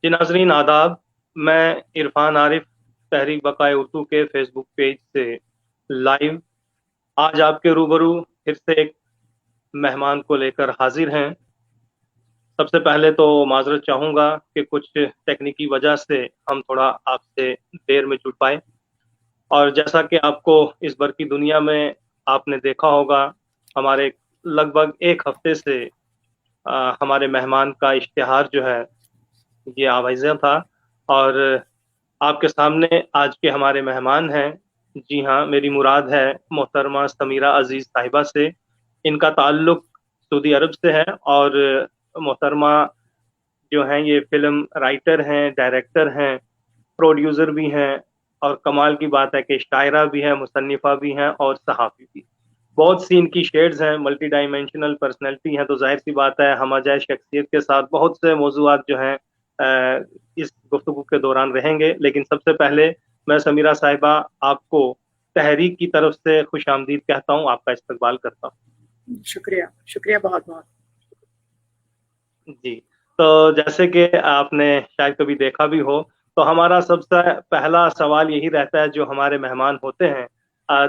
جی ناظرین آداب، میں عرفان عارف تحریک بقائے اردو کے فیس بک پیج سے لائیو آج آپ کے روبرو پھر سے ایک مہمان کو لے کر حاضر ہیں۔ سب سے پہلے تو معذرت چاہوں گا کہ کچھ ٹیکنیکی وجہ سے ہم تھوڑا آپ سے دیر میں جڑ پائے، اور جیسا کہ آپ کو اس بر کی دنیا میں آپ نے دیکھا ہوگا، ہمارے لگ بھگ ایک ہفتے سے ہمارے مہمان کا اشتہار جو ہے یہ آویزاں تھا، اور آپ کے سامنے آج کے ہمارے مہمان ہیں۔ جی ہاں، میری مراد ہے محترمہ سمیرہ عزیز صاحبہ سے۔ ان کا تعلق سعودی عرب سے ہے، اور محترمہ جو ہیں یہ فلم رائٹر ہیں، ڈائریکٹر ہیں، پروڈیوسر بھی ہیں، اور کمال کی بات ہے کہ شاعرہ بھی ہیں، مصنفہ بھی ہیں اور صحافی بھی۔ بہت سی ان کی شیڈز ہیں، ملٹی ڈائمینشنل پرسنالٹی ہیں، تو ظاہر سی بات ہے ہمہ جائز شخصیت کے ساتھ بہت سے موضوعات جو ہیں اس گفتگو کے دوران رہیں گے۔ لیکن سب سے پہلے میں سمیرہ صاحبہ آپ کو تحریک کی طرف سے خوش آمدید کہتا ہوں، آپ کا استقبال کرتا ہوں۔ شکریہ، شکریہ بہت بہت۔ جی، تو جیسے کہ آپ نے شاید کبھی دیکھا بھی ہو، تو ہمارا سب سے پہلا سوال یہی رہتا ہے جو ہمارے مہمان ہوتے ہیں،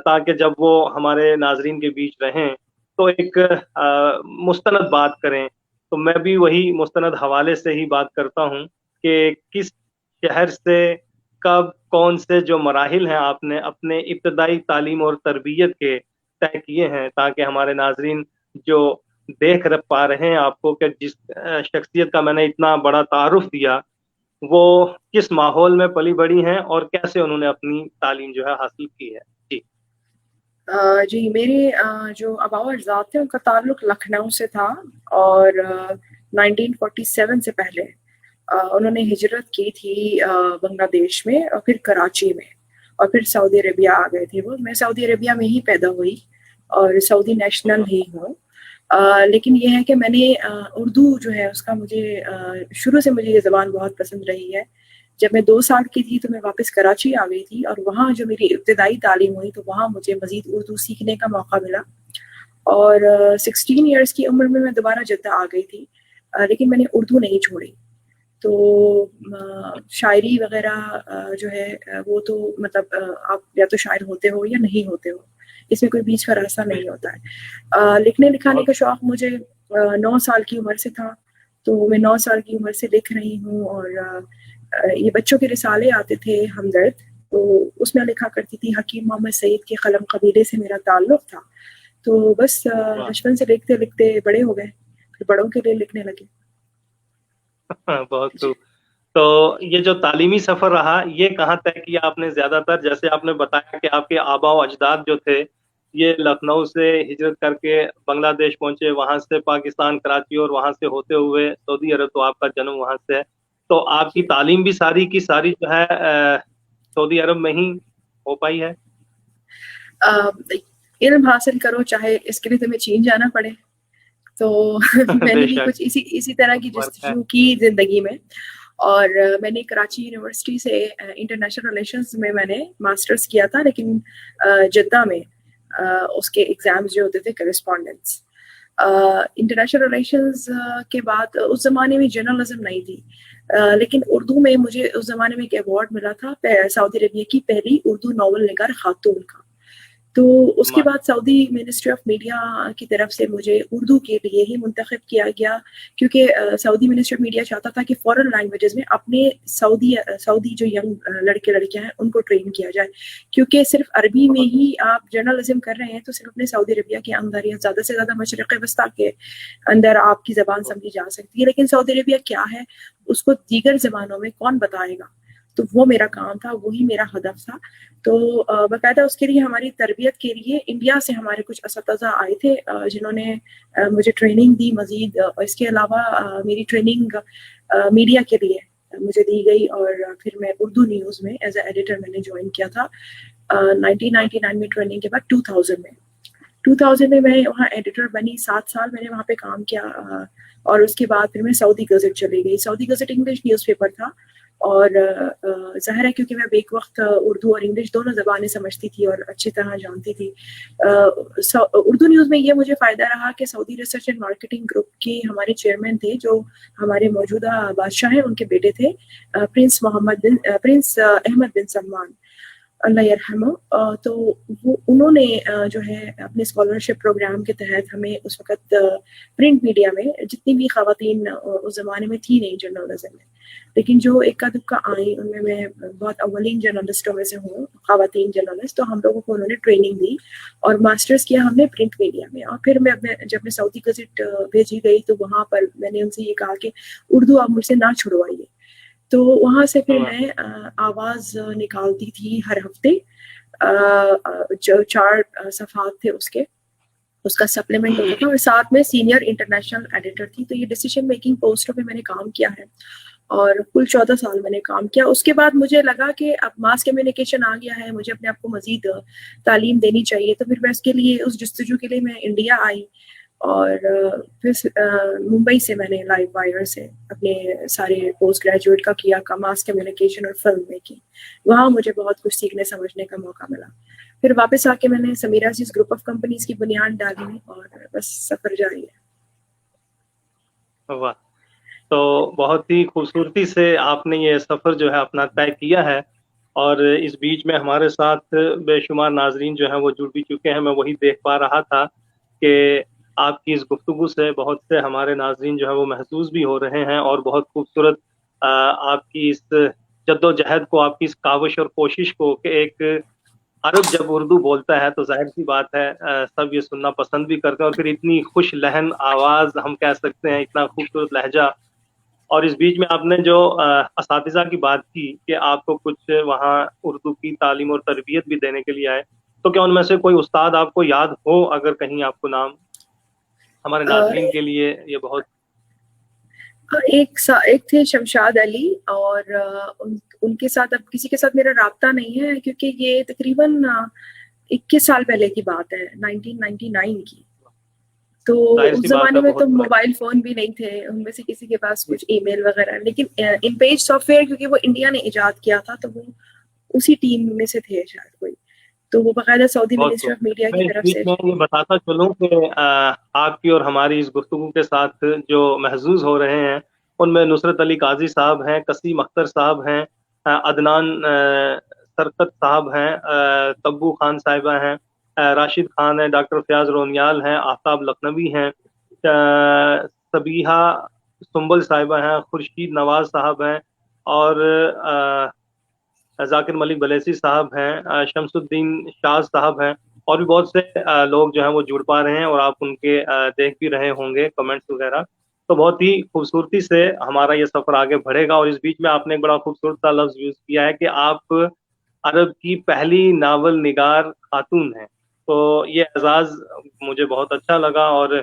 تاکہ جب وہ ہمارے ناظرین کے بیچ رہیں تو ایک مستند بات کریں۔ تو میں بھی وہی مستند حوالے سے ہی بات کرتا ہوں کہ کس شہر سے کب کون سے جو مراحل ہیں آپ نے اپنے ابتدائی تعلیم اور تربیت کے طے کیے ہیں، تاکہ ہمارے ناظرین جو دیکھ پا رہے ہیں آپ کو کہ جس شخصیت کا میں نے اتنا بڑا تعارف دیا، وہ کس ماحول میں پلی بڑی ہیں اور کیسے انہوں نے اپنی تعلیم جو ہے حاصل کی ہے۔ جی جی، میرے جو آباء و اجداد تھے ان کا تعلق لکھنؤ سے تھا، اور 1947 سے پہلے انہوں نے ہجرت کی تھی بنگلہ دیش میں، اور پھر کراچی میں، اور پھر سعودی عربیہ آ گئے تھے وہ۔ میں سعودی عربیہ میں ہی پیدا ہوئی اور سعودی نیشنل ہی ہوں، لیکن یہ ہے کہ میں نے اردو جو ہے اس کا مجھے شروع سے مجھے یہ زبان بہت پسند رہی ہے۔ جب میں 2 سال کی تھی تو میں واپس کراچی آ گئی تھی، اور وہاں جو میری ابتدائی تعلیم ہوئی تو وہاں مجھے مزید اردو سیکھنے کا موقع ملا، اور 16 ایئرس کی عمر میں دوبارہ جدہ آ گئی تھی، لیکن میں نے اردو نہیں چھوڑی۔ تو شاعری وغیرہ جو ہے وہ تو مطلب آپ یا تو شاعر ہوتے ہو یا نہیں ہوتے ہو، اس میں کوئی بیچ کا راستہ نہیں ہوتا ہے۔ لکھنے لکھانے کا شوق مجھے 9 سال کی عمر سے تھا، تو میں 9 سال کی عمر سے لکھ رہی ہوں، اور یہ بچوں کے رسالے آتے تھے ہمدرد، تو اس میں لکھا کرتی تھی۔ حکیم محمد سعید کے قلم قبیلے سے میرا تعلق تھا، تو بس بچپن سے لکھتے لکھتے بڑے ہو گئے، پھر بڑوں کے لیے لکھنے لگے۔ بہت جی۔ خوب۔ تو یہ جو تعلیمی سفر رہا یہ کہاں طے کیا آپ نے؟ زیادہ تر جیسے آپ نے بتایا کہ آپ کے آباء و اجداد جو تھے یہ لکھنؤ سے ہجرت کر کے بنگلہ دیش پہنچے، وہاں سے پاکستان کراچی، اور وہاں سے ہوتے ہوئے سعودی عرب، تو آپ کا جنم وہاں سے ہے۔ تو آپ کی تعلیم بھی ساری کی ساری جو ہے سعودی عرب میں ہی ہو پائی ہے؟ علم حاصل کرو چاہے اس کے لیے تمہیں چین جانا پڑے، تو میں بے نے بھی شک، کچھ اسی طرح کی فرق ہے۔ جستجو کی زندگی میں، اور میں نے کراچی یونیورسٹی سے انٹرنیشنل ریلیشنز میں نے ماسٹرز کیا تھا، لیکن جدہ میں اس کے ایگزامز جو ہوتے تھے کرسپونڈنس۔ انٹرنیشنل ریلیشنز کے بعد اس زمانے میں جرنلزم نہیں تھی، لیکن اردو میں مجھے اس زمانے میں ایک ایوارڈ ملا تھا سعودی عربیہ کی پہلی اردو ناول نگار خاتون کا۔ تو اس کے بعد سعودی منسٹری آف میڈیا کی طرف سے مجھے اردو کے لیے ہی منتخب کیا گیا، کیونکہ سعودی منسٹری آف میڈیا چاہتا تھا کہ فورن لینگویجز میں اپنے سعودی جو ینگ لڑکے لڑکیاں ہیں ان کو ٹرین کیا جائے، کیونکہ صرف عربی میں ہی آپ جرنلزم کر رہے ہیں تو صرف اپنے سعودی عربیہ کے اندر یا زیادہ سے زیادہ مشرق وسطیٰ کے اندر آپ کی زبان سمجھی جا سکتی ہے، لیکن سعودی عربیہ کیا ہے اس کو دیگر زبانوں میں کون بتائے گا؟ تو وہ میرا کام تھا، وہی میرا ہدف تھا۔ تو باقاعدہ اس کے لیے ہماری تربیت کے لیے انڈیا سے ہمارے کچھ اساتذہ آئے تھے جنہوں نے مجھے ٹریننگ دی مزید، اس کے علاوہ میری ٹریننگ میڈیا کے لیے مجھے دی گئی، اور پھر میں اردو نیوز میں ایز اے ایڈیٹر میں نے جوائن کیا تھا 1999 میں، ٹریننگ کے بعد 2000 میں میں وہاں ایڈیٹر بنی۔ 7 سال میں نے وہاں پہ کام کیا، اور اس کے بعد پھر میں سعودی گزٹ چلی گئی. سعودی گزٹ انگلش نیوز پیپر تھا, اور ظاہر ہے کیونکہ میں بیک وقت اردو اور انگلش دونوں زبانیں سمجھتی تھی اور اچھی طرح جانتی تھی. اردو نیوز میں یہ مجھے فائدہ رہا کہ سعودی ریسرچ اینڈ مارکیٹنگ گروپ کے ہمارے چیئرمین تھے, جو ہمارے موجودہ بادشاہ ہیں, ان کے بیٹے تھے پرنس احمد بن سلمان اللہ یرحمہ. تو وہ انہوں نے جو ہے اپنے اسکالرشپ پروگرام کے تحت ہمیں اس وقت پرنٹ میڈیا میں جتنی بھی خواتین اس زمانے میں تھی نہیں جرنلزم میں, لیکن جو اکا دکا آئیں ان میں بہت اولین جرنلسٹوں میں سے ہوں, خواتین جرنلسٹ, تو ہم لوگوں کو انہوں نے ٹریننگ دی اور ماسٹرز کیا ہم نے پرنٹ میڈیا میں. اور پھر جب میں سعودی گزٹ بھیجی گئی تو وہاں پر میں نے ان سے یہ کہا کہ اردو آپ مجھ سے نہ چھڑوائیے. تو وہاں سے پھر میں آواز نکالتی تھی ہر ہفتے, جو 4 صفحات تھے اس کا سپلیمنٹ ہوتا تھا, اور ساتھ میں سینئر انٹرنیشنل ایڈیٹر تھی. تو یہ ڈیسیشن میکنگ پوسٹوں پہ میں نے کام کیا ہے اور کل 14 سال میں نے کام کیا. اس کے بعد مجھے لگا کہ اب ماس کمیونیکیشن آ گیا ہے, مجھے اپنے آپ کو مزید تعلیم دینی چاہیے. تو پھر میں اس کے لیے اس جستجو کے لیے میں انڈیا آئی, اور پھر ممبئی سے میں نے لائیو وائر سے اپنے سارے پوسٹ گریجویٹ کا کیا ماس کمیونیکیشن اور فلم میکنگ. وہاں مجھے بہت کچھ سیکھنے سمجھنے کا موقع ملا. پھر واپس آ کے میں نے سمیرہ عزیز گروپ آف کمپنیز کی بنیاد ڈالی اور بس سفر جاری ہے. واہ, تو بہت ہی خوبصورتی سے آپ نے یہ سفر جو ہے اپنا طے کیا ہے, اور اس بیچ میں ہمارے ساتھ بے شمار ناظرین جو ہیں وہ جڑ بھی چکے ہیں. میں وہی دیکھ پا رہا تھا کہ آپ کی اس گفتگو سے بہت سے ہمارے ناظرین جو ہیں وہ محظوظ بھی ہو رہے ہیں, اور بہت خوبصورت آپ کی اس جد و جہد کو, آپ کی اس کاوش اور کوشش کو کہ ایک عرب جب اردو بولتا ہے تو ظاہر سی بات ہے سب یہ سننا پسند بھی کرتے ہیں, اور پھر اتنی خوش لہن آواز ہم کہہ سکتے ہیں, اتنا خوبصورت لہجہ. اور اس بیچ میں آپ نے جو اساتذہ کی بات کی کہ آپ کو کچھ وہاں اردو کی تعلیم اور تربیت بھی دینے کے لیے آئے, تو کیا ان میں سے کوئی استاد آپ کو یاد ہو, اگر کہیں آپ کو نام ہمارے ناظرین کے لیے یہ بہت. ایک تھے شمشاد علی, اور ان کے ساتھ اب کسی کے ساتھ میرا رابطہ نہیں ہے کیونکہ یہ تقریباً 21 سال پہلے کی بات ہے, 1999 کی. تو اس زمانے میں تو موبائل فون بھی نہیں تھے, ان میں سے کسی کے پاس کچھ ای میل وغیرہ, لیکن ان پیج سافٹ ویئر کیونکہ وہ انڈیا نے ایجاد کیا تھا تو وہ اسی ٹیم میں سے تھے شاید کوئی, تو وہ باقاعدہ سعودی منسٹری آف میڈیا کی طرف سے. میں یہ بتاتا چلوں کہ آپ کی اور ہماری اس گفتگو کے ساتھ جو محظوظ ہو رہے ہیں ان میں نصرت علی قاضی صاحب ہیں, قسیم اختر صاحب ہیں, عدنان سرکت صاحب ہیں, تبو خان صاحبہ ہیں, راشد خان ہیں, ڈاکٹر فیاض رونیال ہیں, آفتاب لکھنوی ہیں, صبیحہ سنبل صاحبہ ہیں, خورشید نواز صاحب ہیں, اور ذاکر ملک بلیسی صاحب ہیں, شمس الدین شاز صاحب ہیں, اور بھی بہت سے لوگ جو ہیں وہ جڑ پا رہے ہیں, اور آپ ان کے دیکھ بھی رہے ہوں گے کمنٹس وغیرہ. تو بہت ہی خوبصورتی سے ہمارا یہ سفر آگے بڑھے گا. اور اس بیچ میں آپ نے ایک بڑا خوبصورت سا لفظ یوز کیا ہے کہ آپ عرب کی پہلی ناول نگار خاتون ہیں, تو یہ اعزاز مجھے بہت اچھا لگا. اور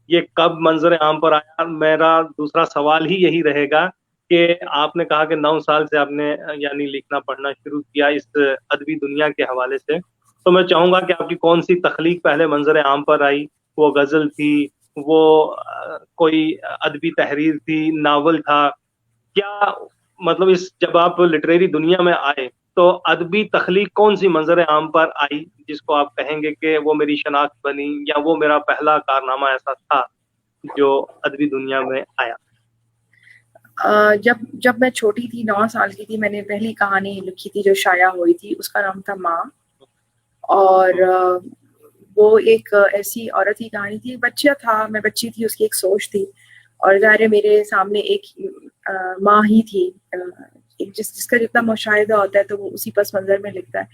یہ کب منظر عام پر آیا, میرا دوسرا سوال ہی یہی رہے گا کہ آپ نے کہا کہ 9 سال سے آپ نے یعنی لکھنا پڑھنا شروع کیا اس ادبی دنیا کے حوالے سے, تو میں چاہوں گا کہ آپ کی کون سی تخلیق پہلے منظر عام پر آئی, وہ غزل تھی, وہ کوئی ادبی تحریر تھی, ناول تھا, کیا مطلب اس جب آپ لٹریری دنیا میں آئے تو ادبی تخلیق کون سی منظر عام پر آئی جس کو آپ کہیں گے کہ وہ میری شناخت بنی, یا وہ میرا پہلا کارنامہ ایسا تھا جو ادبی دنیا میں آیا؟ جب میں چھوٹی تھی 9 سال کی تھی, میں نے پہلی کہانی لکھی تھی جو شائع ہوئی تھی, اس کا نام تھا ماں. اور وہ ایک ایسی عورت کی کہانی تھی, بچہ تھا, میں بچی تھی, اس کی ایک سوچ تھی, اور ظاہر میرے سامنے ایک ماں ہی تھی, جس کا جتنا مشاہدہ ہوتا ہے تو وہ اسی پس منظر میں لکھتا ہے.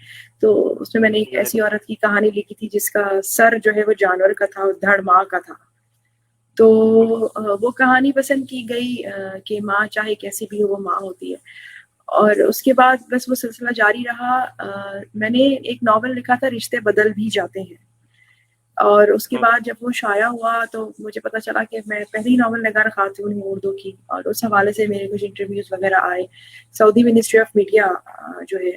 تو اس میں میں نے ایک ایسی عورت کی کہانی لکھی تھی جس کا سر جو ہے وہ جانور کا تھا اور دھڑ ماں کا تھا. تو وہ کہانی پسند کی گئی کہ ماں چاہے کیسی بھی ہو وہ ماں ہوتی ہے. اور اس کے بعد بس وہ سلسلہ جاری رہا. میں نے ایک ناول لکھا تھا رشتے بدل بھی جاتے ہیں, اور اس کے بعد جب وہ شائع ہوا تو مجھے پتا چلا کہ میں پہلی ناول نگار خاتون ہوں اردو کی, اور اس حوالے سے میرے کچھ انٹرویوز وغیرہ آئے. سعودی منسٹری آف میڈیا جو ہے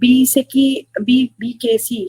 BKC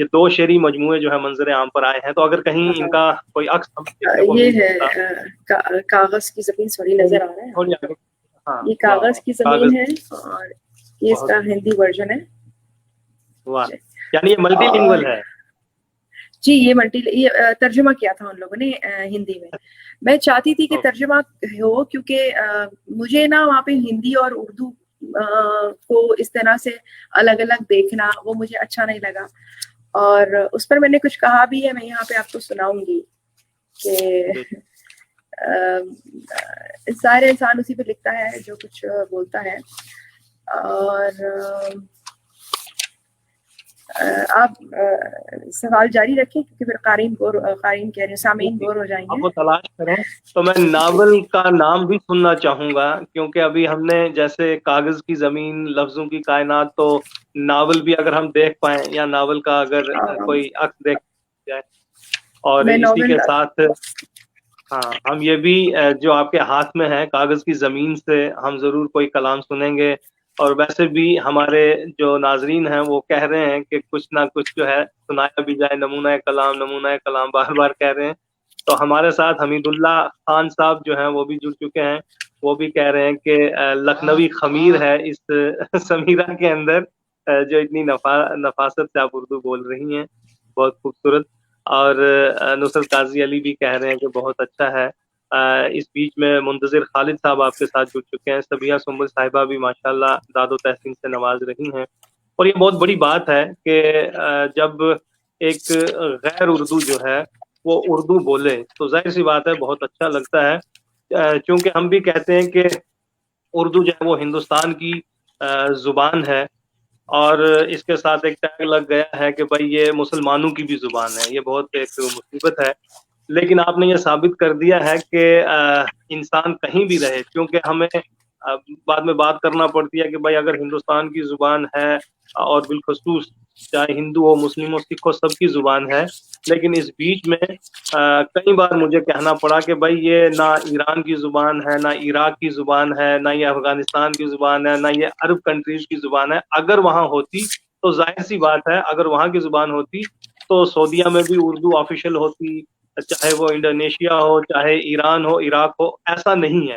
یہ 2 شعری مجموعے جو ہے منظر عام پر آئے ہیں، تو اگر کہیں ان کا کوئی عکس ہم دیکھنے کو یہ مل ہے سکتا کاغذ کی زمین، سوری نظر آ رہا ہے، تھوڑی آگے. ہاں یہ واہ کاغذ واہ، کی زمین کاغذ، ہے اور یہ اس بہت کا ہندی ورژن ہے. واہ، یعنی یہ ملٹی لنگول ہے. جی یہ ترجمہ کیا تھا ان لوگوں نے ہندی میں. میں چاہتی تھی کہ ترجمہ ہو، کیونکہ مجھے نا وہاں پہ ہندی اور اردو کو اس طرح سے الگ الگ دیکھنا وہ مجھے اچھا نہیں لگا، اور اس پر میں نے کچھ کہا بھی ہے، میں یہاں پہ آپ کو سناؤں گی کہ ظاہر انسان اسی پہ لکھتا ہے جو کچھ بولتا ہے. اور آپ سوال جاری رکھیں کیونکہ پھر قارئین کہہ رہے ہیں، سامعین بور ہو جائیں گے. آپ وہ تلاش کریں. تو میں ناول کا نام بھی سننا چاہوں گا، کیونکہ ابھی ہم نے جیسے کاغذ کی زمین، لفظوں کی کائنات، تو ناول بھی اگر ہم دیکھ پائیں یا ناول کا اگر کوئی عکس دیکھ جائے، اور میں اسی ناول کے ساتھ ہاں ہم یہ بھی جو آپ کے ہاتھ میں ہے کاغذ کی زمین سے ہم ضرور کوئی کلام سنیں گے. اور ویسے بھی ہمارے جو ناظرین ہیں وہ کہہ رہے ہیں کہ کچھ نہ کچھ جو ہے سنایا بھی جائے، نمونہ کلام بار بار کہہ رہے ہیں. تو ہمارے ساتھ حمید اللہ خان صاحب جو ہیں وہ بھی جڑ چکے ہیں، وہ بھی کہہ رہے ہیں کہ لکھنوی خمیر ہے اس سمیرہ کے اندر، جو اتنی نفاست سے آپ اردو بول رہی ہیں، بہت خوبصورت. اور نصرت قاضی علی بھی کہہ رہے ہیں کہ بہت اچھا ہے. اس بیچ میں منتظر خالد صاحب آپ کے ساتھ جڑ چکے ہیں. سبیہ سنبل صاحبہ بھی ماشاءاللہ داد و تحسین سے نواز رہی ہیں. اور یہ بہت بڑی بات ہے کہ جب ایک غیر اردو جو ہے وہ اردو بولے تو ظاہر سی بات ہے بہت اچھا لگتا ہے. چونکہ ہم بھی کہتے ہیں کہ اردو جو ہے وہ ہندوستان کی زبان ہے، اور اس کے ساتھ ایک ٹیگ لگ گیا ہے کہ بھائی یہ مسلمانوں کی بھی زبان ہے. یہ بہت ایک مصیبت ہے، لیکن آپ نے یہ ثابت کر دیا ہے کہ انسان کہیں بھی رہے، کیونکہ ہمیں بعد میں بات کرنا پڑتی ہے کہ بھائی اگر ہندوستان کی زبان ہے، اور بالخصوص چاہے ہندو ہو، مسلم ہو، سکھ ہو، سب کی زبان ہے، لیکن اس بیچ میں کئی بار مجھے کہنا پڑا کہ بھائی یہ نہ ایران کی زبان ہے، نہ عراق کی زبان ہے، نہ یہ افغانستان کی زبان ہے، نہ یہ عرب کنٹریز کی زبان ہے. اگر وہاں ہوتی تو ظاہر سی بات ہے اگر وہاں کی زبان ہوتی تو سعودیہ میں بھی اردو آفیشیل ہوتی، چاہے وہ انڈونیشیا ہو، چاہے ایران ہو، عراق ہو. ایسا نہیں ہے.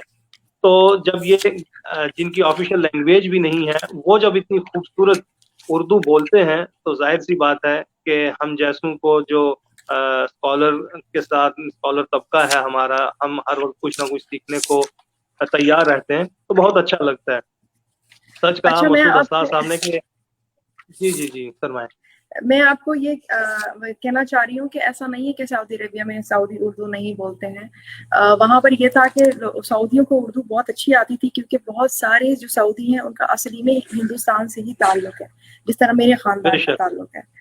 تو جب یہ جن کی آفیشیل لینگویج بھی نہیں ہے وہ جب اتنی خوبصورت اردو بولتے ہیں تو ظاہر سی بات ہے کہ ہم جیسوں کو جو اسکالر کے ساتھ اسکالر طبقہ ہے ہمارا، ہم ہر وقت کچھ نہ کچھ سیکھنے کو تیار رہتے ہیں، تو بہت اچھا لگتا ہے. سچ کہا اچھا، مسعود استاد صاحب نے کہ جی فرمائیں. میں آپ کو یہ کہنا چاہ رہی ہوں کہ ایسا نہیں ہے کہ سعودی عربیہ میں سعودی اردو نہیں بولتے ہیں. وہاں پر یہ تھا کہ سعودیوں کو اردو بہت اچھی آتی تھی، کیونکہ بہت سارے جو سعودی ہیں ان کا اصلی میں ہندوستان سے ہی تعلق ہے، جس طرح میرے بے خاندان کا شک. تعلق ہے.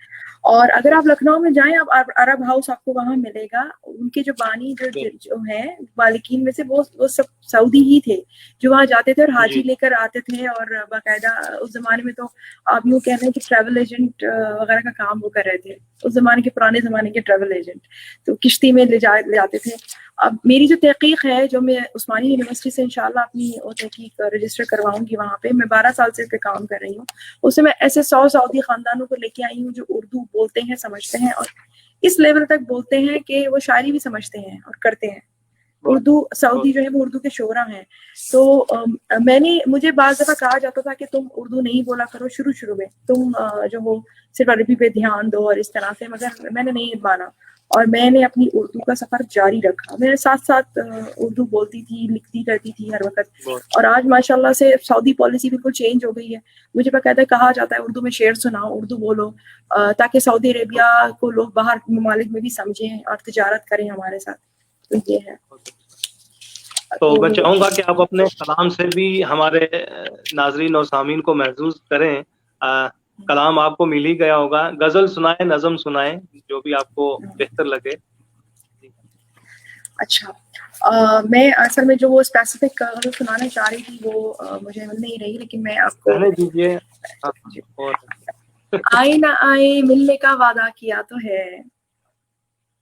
اور اگر آپ لکھنؤ میں جائیں، آپ عرب ہاؤس آپ کو وہاں ملے گا. ان کے جو بانی جو ہیں بالکین میں سے وہ سب سعودی ہی تھے جو وہاں جاتے تھے اور حاجی جی لے کر آتے تھے. اور باقاعدہ اس زمانے میں تو آپ یوں کہہ رہے ہیں کہ ٹریول ایجنٹ وغیرہ کا کام وہ کر رہے تھے، اس زمانے کے پرانے زمانے کے ٹریول ایجنٹ، تو کشتی میں لے جاتے تھے. اب میری جو تحقیق ہے، جو میں عثمانی یونیورسٹی سے انشاءاللہ اپنی تحقیق رجسٹر کرواؤں گی، وہاں پہ میں 12 سال سے پہ کام کر رہی ہوں. اس میں ایسے 100 سعودی خاندانوں کو لے کے آئی ہوں جو اردو بولتے ہیں، سمجھتے ہیں، اور اس لیول تک بولتے ہیں کہ وہ شاعری بھی سمجھتے ہیں اور کرتے ہیں. اردو سعودی جو ہے وہ اردو کے شعراء ہیں. تو مجھے بعض دفعہ کہا جاتا تھا کہ تم اردو نہیں بولا کرو شروع میں، تم جو ہو صرف عربی پہ دھیان دو اور اس طرح سے، مگر میں نے نہیں مانا اور میں نے اپنی اردو کا سفر جاری رکھا. میرے ساتھ ساتھ اردو بولتی تھی، لکھتی رہتی تھی ہر وقت. اور آج ماشاءاللہ سے سعودی پالیسی بالکل چینج ہو گئی ہے. مجھے باقاعدہ کہا جاتا ہے اردو میں شعر سناؤ، اردو بولو، تاکہ سعودی عربیہ کو لوگ باہر ممالک میں بھی سمجھیں اور تجارت کریں ہمارے ساتھ. تو یہ ہے. تو میں چاہوں گا کہ آپ اپنے کلام سے بھی ہمارے ناظرین اور سامعین کو محظوظ کریں. کلام آپ کو مل ہی گیا ہوگا، غزل سنائیں، نظم سنائیں، جو بھی آپ کو بہتر لگے. اچھا، میں اصل میں جو وہ اسپیسیفک سنانا چاہ رہی تھی وہ مجھے مل نہیں رہی، لیکن میں آپ کو کہنے دیجیے. آئے نہ آئے ملنے کا وعدہ کیا تو ہے،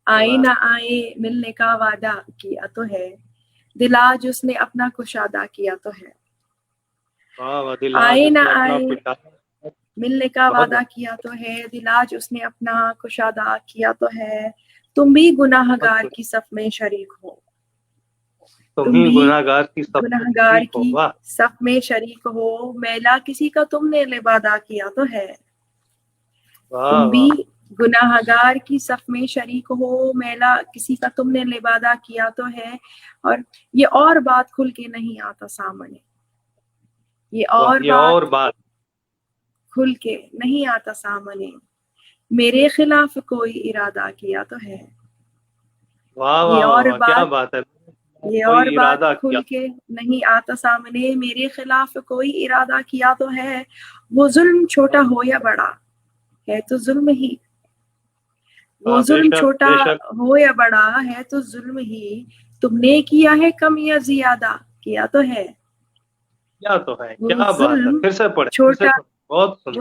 آئے نہ آئے ملنے کا وعدہ کیا تو ہے، دل آج اس نے اپنا کشادہ کیا تو ہے. دل آج آئے اس نہ نے اپنا آئے، کچھ ملنے کا وعدہ کیا تو ہے، دل آج اس نے اپنا کشادہ کیا تو ہے، تم بھی گناہ گار کی صف میں شریک ہو، تم بھی گناہ گار کی صف میں شریک ہو، میلا کسی کا تم نے لبادہ کیا تو ہے، تم بھی گناہ گار کی صف میں شریک ہو، میلا کسی کا تم نے لبادہ کیا تو ہے، اور یہ اور بات کھل کے نہیں آتا سامنے، یہ اور بات کھل کے نہیں آتا سامنے، میرے خلاف کوئی ارادہ کیا تو ہے، یہ اور بات کھل کے نہیں آتا سامنے، میرے خلاف کوئی ارادہ کیا تو ہے، وہ ظلم چھوٹا ہو یا بڑا ہے تو ظلم ہی، وہ ظلم چھوٹا ہو یا بڑا ہے تو ظلم ہی، تم نے کیا ہے کم یا زیادہ کیا تو ہے، وہ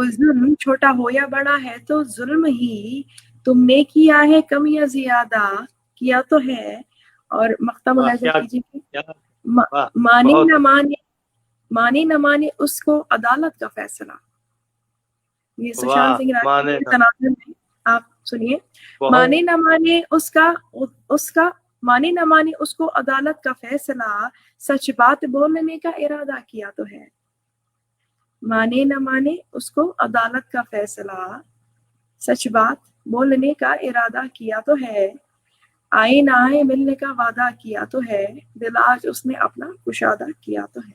ظلم چھوٹا ہو یا بڑا ہے تو ظلم ہی، تم نے کیا ہے کم یا زیادہ کیا تو ہے، اور مقطع ملاحظہ کیجیے، مانے نہ مانے اس کو عدالت کا فیصلہ، یہ سشانت سنگھ راجپوت کے تناظر میں آپ سنیے، مانے نہ مانے اس کو عدالت کا فیصلہ، سچ بات بولنے کا ارادہ کیا تو ہے، مانے نہ مانے اس کو عدالت کا فیصلہ، سچ بات بولنے کا ارادہ کیا تو ہے، آئے نہ آئے ملنے کا وعدہ کیا تو ہے، دل آج اس نے اپنا کشادہ کیا تو ہے۔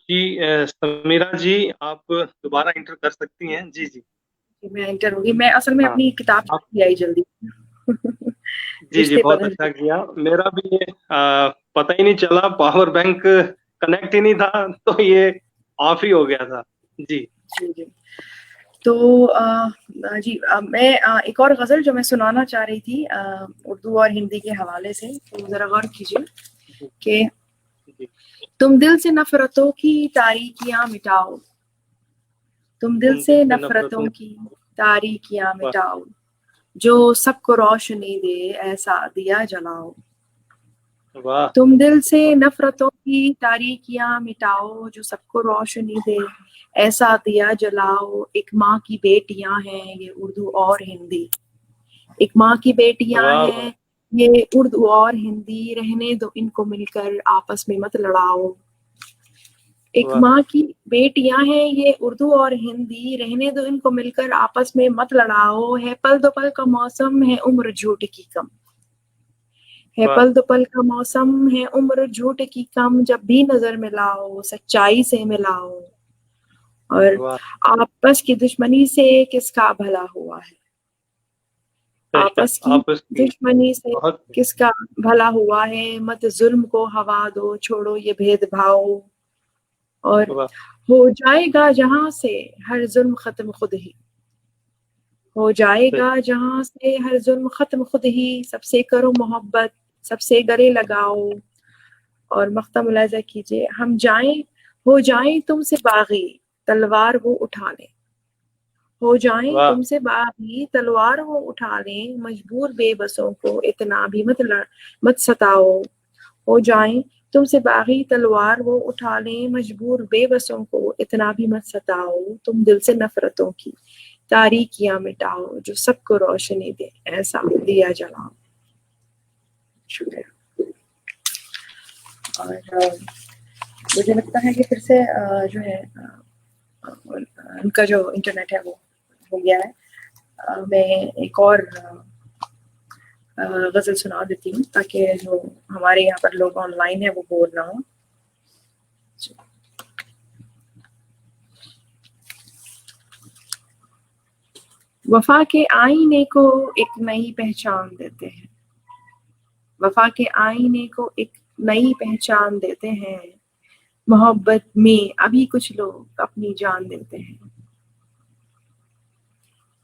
جی سمیرہ جی آپ دوبارہ انٹر کر سکتی ہیں۔ جی میں انٹر ہوگی، میں اصل میں اپنی کتاب سے آئی جلدی۔ جی جی رشتے بہت بدل اچھا گئے. کیا. میرا بھی یہ پتہ ہی نہیں چلا, پاور بینک کنیکٹ ہی نہیں تھا تو یہ آف ہی ہو گیا تھا. جی جی جی. تو جی میں ایک اور غزل جو میں سنانا چاہ رہی تھی اردو اور ہندی کے حوالے سے, تو ذرا غور کیجیے کہ جی تم دل سے نفرتوں کی تاریکیاں مٹاؤ, تم دل تم سے دل نفرتوں نفرتوں کی تاریکیاں واہ مٹاؤ, جو سب کو روشنی دے ایسا دیا جلاؤ. واہ تم دل سے واہ نفرتوں کی تاریکیاں مٹاؤ, جو سب کو روشنی دے ایسا دیا جلاؤ. ایک ماں کی بیٹیاں ہیں یہ اردو اور ہندی, ایک ماں کی بیٹیاں واہ واہ ہیں یہ اردو اور ہندی, رہنے دو ان کو مل کر آپس میں مت لڑاؤ. ایک واہ ماں کی بیٹیاں ہیں یہ اردو اور ہندی, رہنے دو ان کو مل کر آپس میں مت لڑاؤ. ہے پل دو پل کا موسم ہے عمر جھوٹ کی کم, ہے واہ پل دو پل کا موسم ہے عمر جھوٹ کی کم, جب بھی نظر ملاؤ سچائی سے ملاؤ. اور واہ آپس کی دشمنی سے کس کا بھلا ہوا ہے, بے شک. آپس کی آپس کی دشمنی سے بہت کس کا بھلا ہوا ہے, مت ظلم کو ہوا دو چھوڑو یہ بھید بھاؤ. اور واہ ہو جائے گا جہاں سے ہر ظلم ختم خود ہی, ہو جائے بے گا جہاں سے ہر ظلم ختم خود ہی. سب سے کرو محبت سب سے گلے لگاؤ. اور مقطع ملاحظہ کیجیے, ہم جائیں ہو جائیں تم سے باغی تلوار وہ اٹھا لیں, ہو جائیں واہ تم سے باغی تلوار وہ اٹھا لیں. مجبور بے بسوں کو اتنا بھی مت ستاؤ. ہو جائیں تم سے باغی تلوار وہ اٹھا لیں, مجبور بے بسوں کو اتنا بھی مت ستاؤ. تم دل سے نفرتوں کی تاریکیاں مٹاؤ, جو سب کو روشنی دے ایسا دیا جلاؤ. شکریہ. اور مجھے لگتا ہے کہ پھر سے جو ہے ان کا جو انٹرنیٹ ہے وہ ہو گیا ہے. میں ایک اور غزل سنا دیتی ہوں تاکہ جو ہمارے یہاں پر لوگ آن لائن ہیں وہ بور نہ ہوں. وفا کے آئینے کو ایک نئی پہچان دیتے ہیں, وفا کے آئینے کو ایک نئی پہچان دیتے ہیں. محبت میں ابھی کچھ لوگ اپنی جان دیتے ہیں,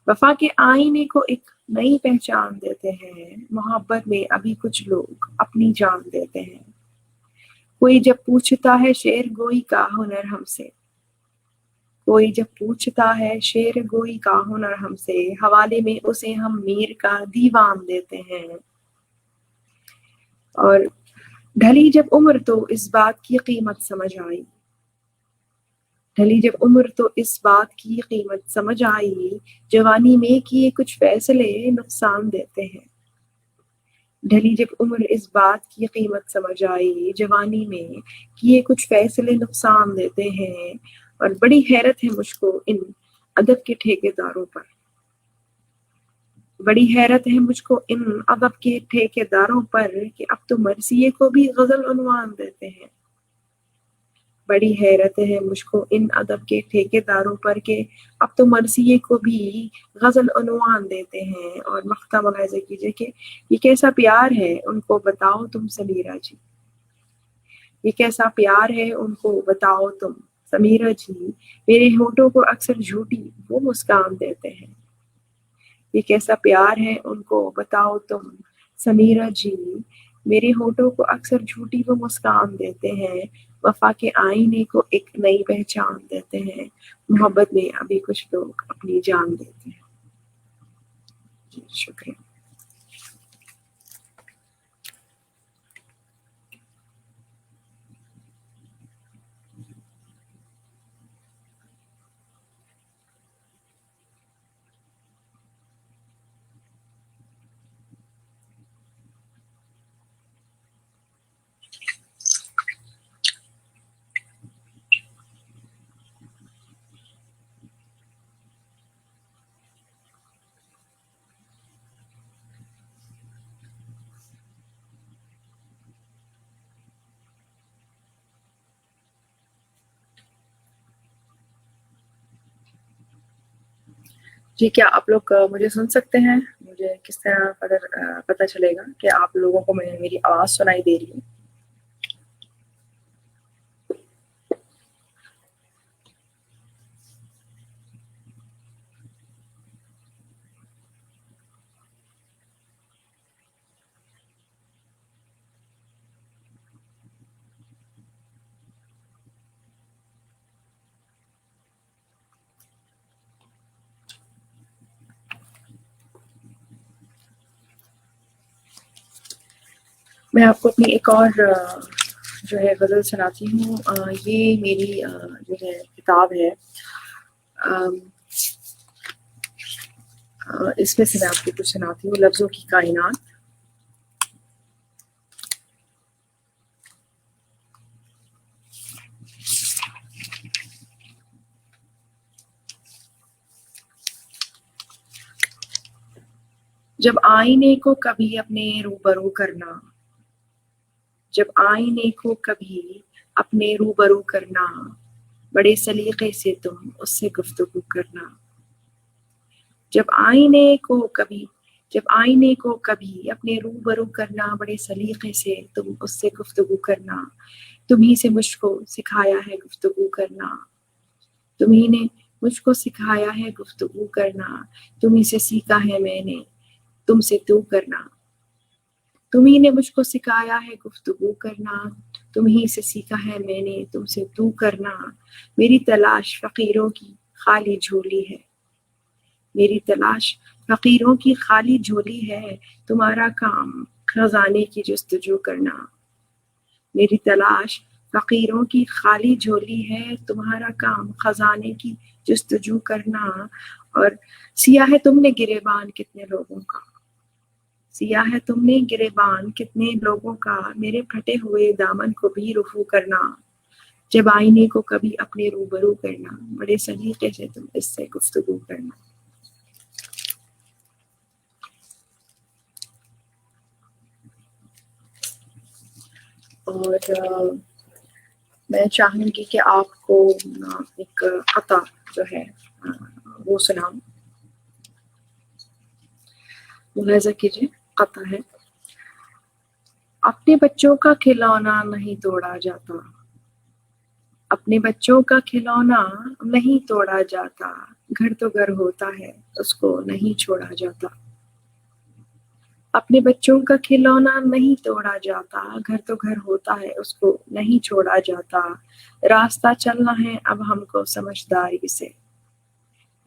وفا کے آئینے کو ایک نئی پہچان دیتے ہیں. محبت میں ابھی کچھ لوگ اپنی جان دیتے ہیں. کوئی جب پوچھتا ہے شعر گوئی کا ہنر ہم سے, کوئی جب پوچھتا ہے شعر گوئی کا ہنر ہم سے, حوالے میں اسے ہم میر کا دیوان دیتے ہیں. اور ڈھلی جب عمر تو اس بات کی قیمت سمجھ آئی, ڈھلی جب عمر تو اس بات کی قیمت سمجھ آئی. جوانی میں کیے کچھ فیصلے نقصان دیتے ہیں, ڈھلی جب عمر اس بات کی قیمت سمجھ آئی. جوانی میں کیے کچھ فیصلے نقصان دیتے ہیں. اور بڑی حیرت ہے مجھ کو ان ادب کے ٹھیکیداروں پر, بڑی حیرت ہے مجھ کو ان ادب کے ٹھیکیداروں پر کہ اب تو مرثیے کو بھی غزل عنوان دیتے ہیں. بڑی حیرت ہے مجھ کو ان ادب کے ٹھیکیداروں پر کہ اب تو مرثیے کو بھی غزل عنوان دیتے ہیں. اور مقطع ملاحظہ کیجیے کہ یہ کیسا پیار ہے ان کو بتاؤ تم سمیرہ جی, یہ کیسا پیار ہے ان کو بتاؤ تم سمیرہ جی. میرے ہونٹوں کو اکثر جھوٹی وہ مسکان دیتے ہیں, یہ کیسا پیار ہے ان کو بتاؤ تم سمیرہ جی. میرے ہونٹوں کو اکثر جھوٹی وہ مسکان دیتے ہیں. وفا کے آئینے کو ایک نئی پہچان دیتے ہیں. محبت میں ابھی کچھ لوگ اپنی جان دیتے ہیں. جی شکریہ. جی کیا آپ لوگ مجھے سن سکتے ہیں؟ مجھے کس طرح پتہ چلے گا کہ آپ لوگوں کو میری آواز سنائی دے رہی ہے؟ میں آپ کو اپنی ایک اور جو ہے غزل سناتی ہوں. یہ میری جو ہے کتاب ہے. اس میں سے میں آپ کو کچھ سناتی ہوں. لفظوں کی کائنات. جب آئینے کو کبھی اپنے روبرو کرنا، جب آئینے کو کبھی اپنے روبرو کرنا، بڑے سلیقے سے تم اس سے گفتگو کرنا. جب آئینے کو کبھی اپنے روبرو کرنا، بڑے سلیقے سے تم اس سے گفتگو کرنا. تمہیں سے مجھ کو سکھایا ہے گفتگو کرنا، تمہیں نے مجھ کو سکھایا ہے گفتگو کرنا. تمہیں سے سیکھا ہے میں نے تم سے تو کرنا. تمہیں نے مجھ کو سکھایا ہے گفتگو کرنا، تمہیں سے سیکھا ہے میں نے تم سے تو کرنا. میری تلاش فقیروں کی خالی جھولی ہے، میری تلاش فقیروں کی خالی جھولی ہے. تمہارا کام خزانے کی جستجو کرنا. میری تلاش فقیروں کی خالی جھولی ہے، تمہارا کام خزانے کی جستجو کرنا. اور سیاہ ہے تم نے گریبان کتنے لوگوں کا، سیاہ ہے تم نے گریبان کتنے لوگوں کا. میرے پھٹے ہوئے دامن کو بھی رفو کرنا. جب آئینے کو کبھی اپنے روبرو کرنا، بڑے سلیقے سے تم اس سے گفتگو کرنا. اور میں چاہوں گی کہ آپ کو ایک قطع جو ہے وہ سناؤں. ملاحظہ کیجیے، قطع ہے. اپنے بچوں کا کھلونا نہیں توڑا جاتا، اپنے بچوں کا کھلونا نہیں توڑا جاتا. گھر تو گھر ہوتا ہے اس کو نہیں چھوڑا جاتا. اپنے بچوں کا کھلونا نہیں توڑا جاتا، گھر تو گھر ہوتا ہے اس کو نہیں چھوڑا جاتا. راستہ چلنا ہے اب ہم کو سمجھداری سے،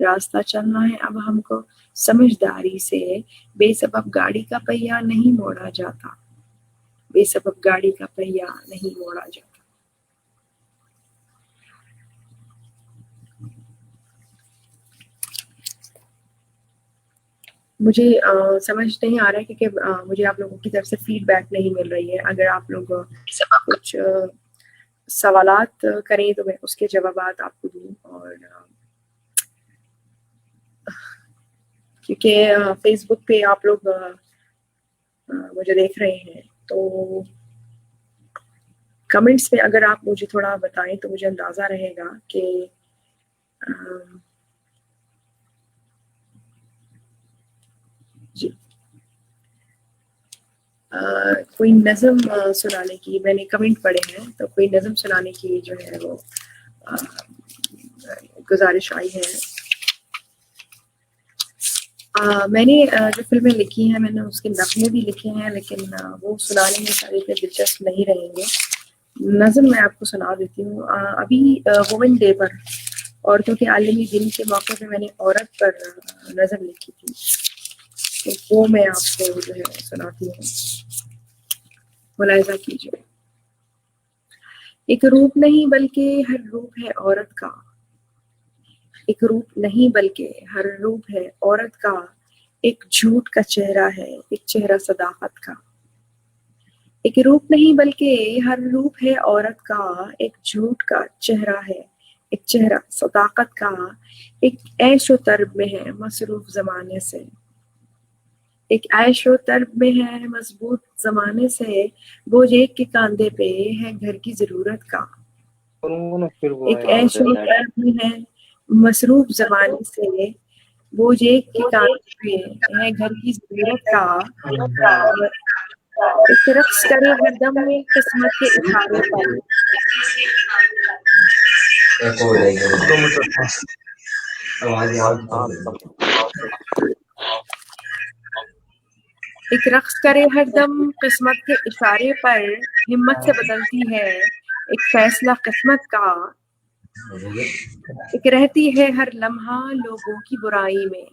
راستہ چلنا ہے اب ہم کو سمجھداری سے. بے سبب گاڑی کا پہیہ نہیں موڑا جاتا، بے سبب گاڑی کا پہیہ نہیں موڑا جاتا. مجھے سمجھ نہیں آ رہا ہے کیونکہ مجھے آپ لوگوں کی طرف سے فیڈ بیک نہیں مل رہی ہے. اگر آپ لوگ کچھ سوالات کریں تو میں اس کے جوابات آپ کو دوں. اور کیونکہ فیس بک پہ آپ لوگ مجھے دیکھ رہے ہیں تو کمنٹس پہ اگر آپ مجھے تھوڑا بتائیں تو مجھے اندازہ رہے گا کہ جی کوئی نظم سنانے کی، میں نے کمنٹ پڑھے ہیں تو کوئی نظم سنانے کی جو ہے وہ گزارش آئی ہے. میں نے جو فلمیں لکھی ہیں میں نے اس کے نغمے بھی لکھے ہیں، لیکن وہ سنانے میں سارے اتنے دلچسپ نہیں رہیں گے. نظم میں آپ کو سنا دیتی ہوں. ابھی وومن ڈے پر، عورتوں کے عالمی دن کے موقع پہ میں نے عورت پر نظم لکھی تھی، تو وہ میں آپ کو جو ہے سناتی ہوں. ملاحظہ کیجیے. ایک روپ نہیں بلکہ ہر روپ ہے عورت کا، ایک روپ نہیں بلکہ ہر روپ ہے عورت کا. ایک جھوٹ کا چہرہ ہے ایک چہرہ صداقت کا، ایک روپ نہیں بلکہ ہر روپ ہے عورت کا. ایک جھوٹ کا چہرہ ہے ایک چہرہ صداقت کا. ایک عیش و طرب میں ہے مصروف زمانے سے، ایک عیش و طرب میں ہے مضبوط زمانے سے. بوجھ ایک کے کاندھے پہ ہے گھر کی ضرورت کا، ایک عیش و طرب میں ہے مصروف زمانے سے. وہ یہ کہ کانپے ہے گھر کی ضرورت کا، اور ایک رقص کرے ہر دم میں قسمت کے اشارے پر، ایک رقص کرے ہر دم قسمت کے اشارے پر، ہمت سے بدلتی ہے ایک فیصلہ قسمت کا، ایک رہتی ہے ہر لمحہ لوگوں کی برائی میں،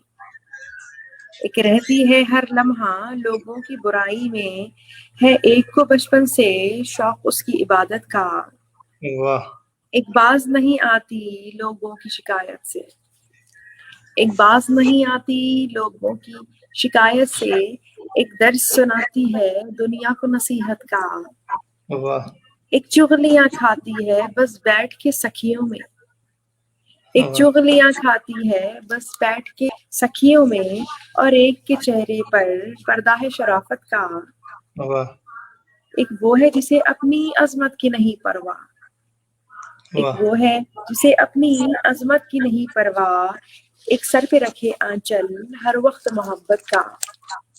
ایک رہتی ہے ہر لمحہ لوگوں کی برائی میں، ہے ایک کو بچپن سے شوق اس کی عبادت کا، واہ ایک باز نہیں آتی لوگوں کی شکایت سے، ایک باز نہیں آتی لوگوں کی شکایت سے، ایک درس سناتی ہے دنیا کو نصیحت کا، واہ ایک چغلیاں کھاتی ہے بس بیٹھ کے سکھیوں میں، ایک چغلیاں کھاتی ہے بس بیٹھ کے سکھیوں میں، اور ایک کے چہرے پر پردہ ہے شرافت کا، واہ ایک وہ ہے جسے اپنی عظمت کی نہیں پرواہ، ایک واہ وہ ہے جسے اپنی عظمت کی نہیں پرواہ، ایک سر پہ رکھے آنچل ہر وقت محبت کا،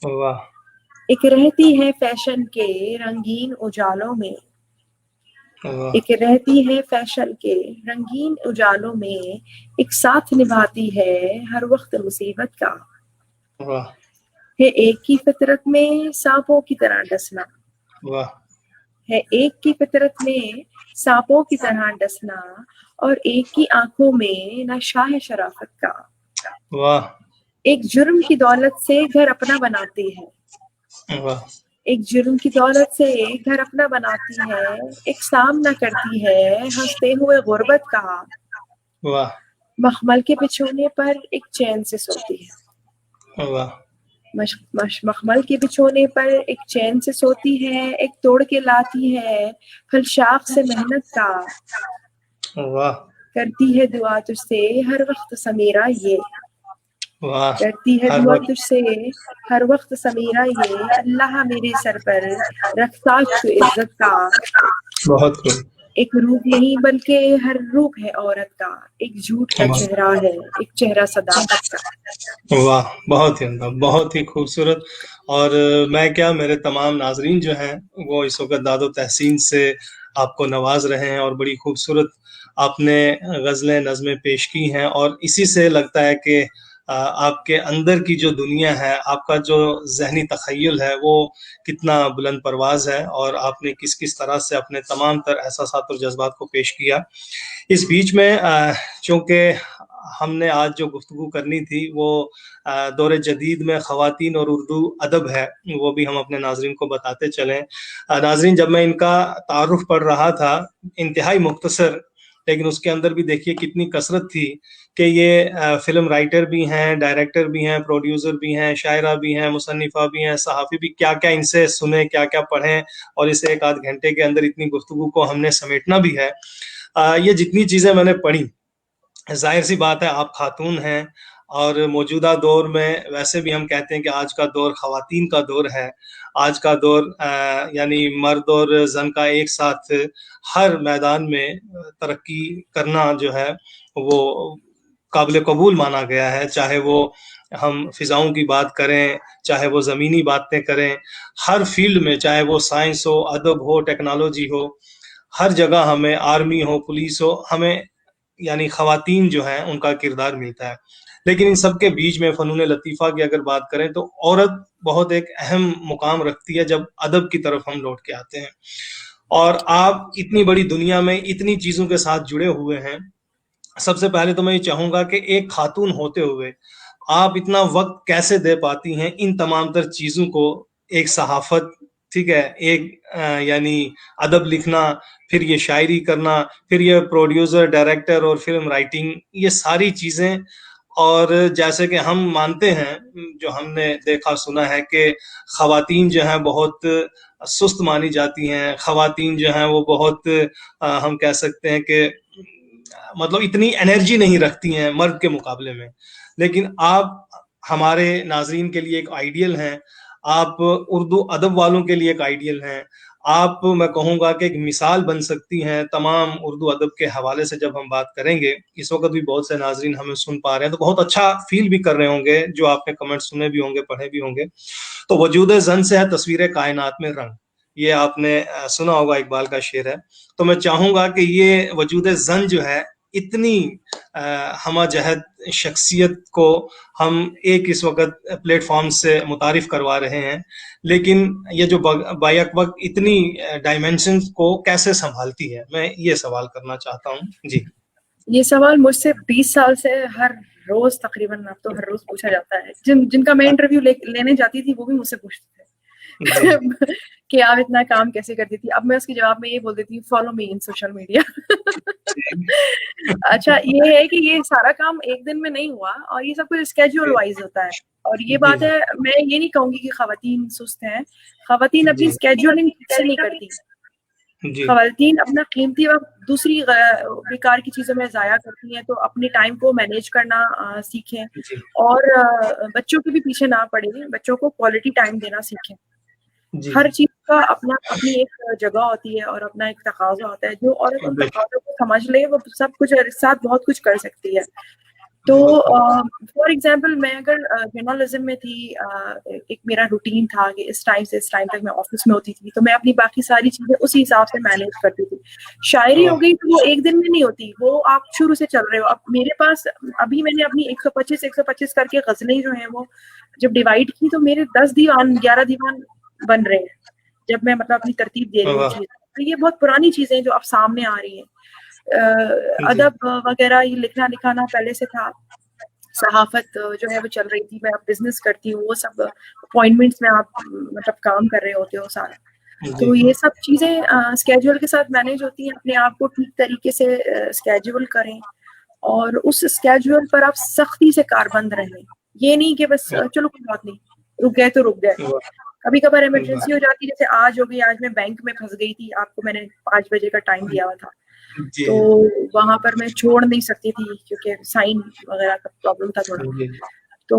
واہ ایک رہتی ہے فیشن کے رنگین اجالوں میں، واہ ایک رہتی ہے فیشن کے رنگین اجالوں میں، ایک ساتھ نبھاتی ہے ہر وقت مصیبت کا، واہ ہے ایک کی فطرت میں سانپوں کی طرح ڈسنا، واہ ہے ایک کی فطرت میں سانپوں کی طرح ڈسنا، اور ایک کی آنکھوں میں نشہ ہے شرافت کا، واہ ایک جرم کی دولت سے گھر اپنا بناتی ہے، واہ ایک جرم کی دولت سے گھر اپنا بناتی ہے، ایک سامنا کرتی ہے ہنستے ہوئے غربت کا، واہ مخمل کے بچھونے پر ایک چین سے سوتی ہے، واہ مخمل کے بچھونے پر ایک چین سے سوتی ہے، ایک توڑ کے لاتی ہے پھل شاخ سے محنت کا، واہ کرتی ہے دعا تجھ سے ہر وقت سمیرہ یہ، واہ کرتی ہے ہر دعا وقت تجھ سے ہر وقت سمیرہ یہ، اللہ میرے سر پر رکھ تاج تو عزت کا، بہت خوب ایک روپ نہیں بلکہ ہر روپ ہے عورت کا، ایک جھوٹ کا چہرہ ہے ایک چہرہ صداقت کا۔ واہ بہت ہی عمدہ، بہت ہی خوبصورت۔ اور میں کیا، میرے تمام ناظرین جو ہیں وہ اس وقت داد و تحسین سے آپ کو نواز رہے ہیں، اور بڑی خوبصورت آپ نے غزلیں نظمیں پیش کی ہیں، اور اسی سے لگتا ہے کہ آپ کے اندر کی جو دنیا ہے، آپ کا جو ذہنی تخیل ہے وہ کتنا بلند پرواز ہے، اور آپ نے کس کس طرح سے اپنے تمام تر احساسات اور جذبات کو پیش کیا۔ اس بیچ میں چونکہ ہم نے آج جو گفتگو کرنی تھی وہ دور جدید میں خواتین اور اردو ادب ہے، وہ بھی ہم اپنے ناظرین کو بتاتے چلیں۔ ناظرین، جب میں ان کا تعارف پڑھ رہا تھا، انتہائی مختصر، لیکن اس کے اندر بھی دیکھیے کتنی کثرت تھی کہ یہ فلم رائٹر بھی ہیں، ڈائریکٹر بھی ہیں، پروڈیوسر بھی ہیں، شاعرہ بھی ہیں، مصنفہ بھی ہیں، صحافی بھی، کیا کیا ان سے سنیں، کیا کیا پڑھیں، اور اس ایک آدھ گھنٹے کے اندر اتنی گفتگو کو ہم نے سمیٹنا بھی ہے۔ یہ جتنی چیزیں میں نے پڑھی، ظاہر سی بات ہے آپ خاتون ہیں، اور موجودہ دور میں ویسے بھی ہم کہتے ہیں کہ آج کا دور خواتین کا دور ہے۔ آج کا دور یعنی مرد اور زن کا ایک ساتھ ہر میدان میں ترقی کرنا جو ہے وہ قابل قبول مانا گیا ہے، چاہے وہ ہم فضاؤں کی بات کریں، چاہے وہ زمینی باتیں کریں، ہر فیلڈ میں، چاہے وہ سائنس ہو، ادب ہو، ٹیکنالوجی ہو، ہر جگہ ہمیں، آرمی ہو، پولیس ہو، ہمیں یعنی خواتین جو ہیں ان کا کردار ملتا ہے۔ لیکن ان سب کے بیچ میں فنون لطیفہ کی اگر بات کریں تو عورت بہت ایک اہم مقام رکھتی ہے جب ادب کی طرف ہم لوٹ کے آتے ہیں۔ اور آپ اتنی بڑی دنیا میں اتنی چیزوں کے ساتھ جڑے ہوئے ہیں، سب سے پہلے تو میں یہ چاہوں گا کہ ایک خاتون ہوتے ہوئے آپ اتنا وقت کیسے دے پاتی ہیں ان تمام تر چیزوں کو، ایک صحافت، ٹھیک ہے، ایک یعنی ادب لکھنا، پھر یہ شاعری کرنا، پھر یہ پروڈیوسر، ڈائریکٹر اور فلم رائٹنگ، یہ ساری چیزیں۔ اور جیسے کہ ہم مانتے ہیں، جو ہم نے دیکھا سنا ہے کہ خواتین جو ہیں بہت سست مانی جاتی ہیں، خواتین جو ہیں وہ بہت ہم کہہ سکتے ہیں کہ مطلب اتنی انرجی نہیں رکھتی ہیں مرد کے مقابلے میں۔ لیکن آپ ہمارے ناظرین کے لیے ایک آئیڈیل ہیں، آپ اردو ادب والوں کے لیے ایک آئیڈیل ہیں. آپ میں کہوں گا کہ ایک مثال بن سکتی ہیں تمام اردو ادب کے حوالے سے. جب ہم بات کریں گے اس وقت بھی بہت سے ناظرین ہمیں سن پا رہے ہیں تو بہت اچھا فیل بھی کر رہے ہوں گے, جو آپ نے کمنٹ سنے بھی ہوں گے, پڑھے بھی ہوں گے. تو وجود زن سے ہے تصویر کائنات میں رنگ, یہ آپ نے سنا ہوگا, اقبال کا شعر ہے. تو میں چاہوں گا کہ یہ وجود زن جو ہے اتنی ہمہ جہت شخصیت کو ہم ایک اس وقت پلیٹ فارم سے متعارف کروا رہے ہیں, لیکن یہ جو بیک وقت اتنی ڈائمینشنز کو کیسے سنبھالتی ہے, میں یہ سوال کرنا چاہتا ہوں. جی, یہ سوال مجھ سے 20 سال سے ہر روز تقریباً اب تو ہر روز پوچھا جاتا ہے. جن کا میں انٹرویو لینے جاتی تھی وہ بھی مجھ سے پوچھتے تھے کہ آپ اتنا کام کیسے کرتی تھی. اب میں اس کے جواب میں یہ بول دیتی ہوں, فالو می ان سوشل میڈیا. اچھا, یہ ہے کہ یہ سارا کام ایک دن میں نہیں ہوا اور یہ سب کچھ اسکیجول وائز ہوتا ہے. اور یہ بات ہے, میں یہ نہیں کہوں گی کہ خواتین سست ہیں. خواتین اپنی اسکیجولنگ ٹھیک سے نہیں کرتی. خواتین اپنا قیمتی وقت دوسری بیکار کی چیزوں میں ضائع کرتی ہیں, تو اپنے ٹائم کو مینیج کرنا سیکھیں اور بچوں کے بھی پیچھے نہ پڑیں, بچوں کو کوالٹی ٹائم دینا سیکھیں. ہر چیز کا اپنی ایک جگہ ہوتی ہے اور اپنا ایک تقاضا ہوتا ہے. جو عورت ان تقاضوں کو سمجھ لے وہ سب کچھ ساتھ بہت کچھ کر سکتی ہے. تو فار ایگزامپل میں اگر جرنلزم میں تھی, ایک میرا روٹین تھا کہ اس ٹائم سے اس ٹائم تک میں آفس میں ہوتی تھی, تو میں اپنی باقی ساری چیزیں اسی حساب سے مینیج کرتی تھی. شاعری ہو گئی تو وہ ایک دن میں نہیں ہوتی, وہ آپ شروع سے چل رہے ہو. اب میرے پاس ابھی میں نے اپنی 125 کر کے غزلیں جو ہیں وہ جب ڈیوائڈ کی تو میرے 10 دیوان 11 دیوان بن رہے ہیں, جب میں مطلب اپنی ترتیب دے رہی ہوں چیز. تو یہ بہت پرانی چیزیں جو اب سامنے آ رہی ہیں. ادب وغیرہ یہ لکھنا لکھانا پہلے سے تھا, صحافت جو ہے وہ چل رہی تھی, میں اب بزنس کرتی ہوں, وہ سب اپوائنٹمنٹس میں آپ مطلب کام کر رہے ہوتے ہو سارا. تو یہ سب چیزیں اسکیجول کے ساتھ مینیج ہوتی ہیں. اپنے آپ کو ٹھیک طریقے سے اسکیجول کریں اور اس اسکیجول پر آپ سختی سے کاربند رہیں. یہ نہیں کہ بس چلو کوئی بات نہیں, رک گئے تو رک گئے. کبھی کبھار ایمرجنسی ہو جاتی, جیسے آج ہو گئی, آج میں بینک میں پھنس گئی تھی, آپ کو میں نے 5 بجے کا ٹائم دیا ہوا تھا, تو وہاں پر میں چھوڑ نہیں سکتی تھی کیونکہ سائن وغیرہ کا پرابلم تھا تھوڑا. تو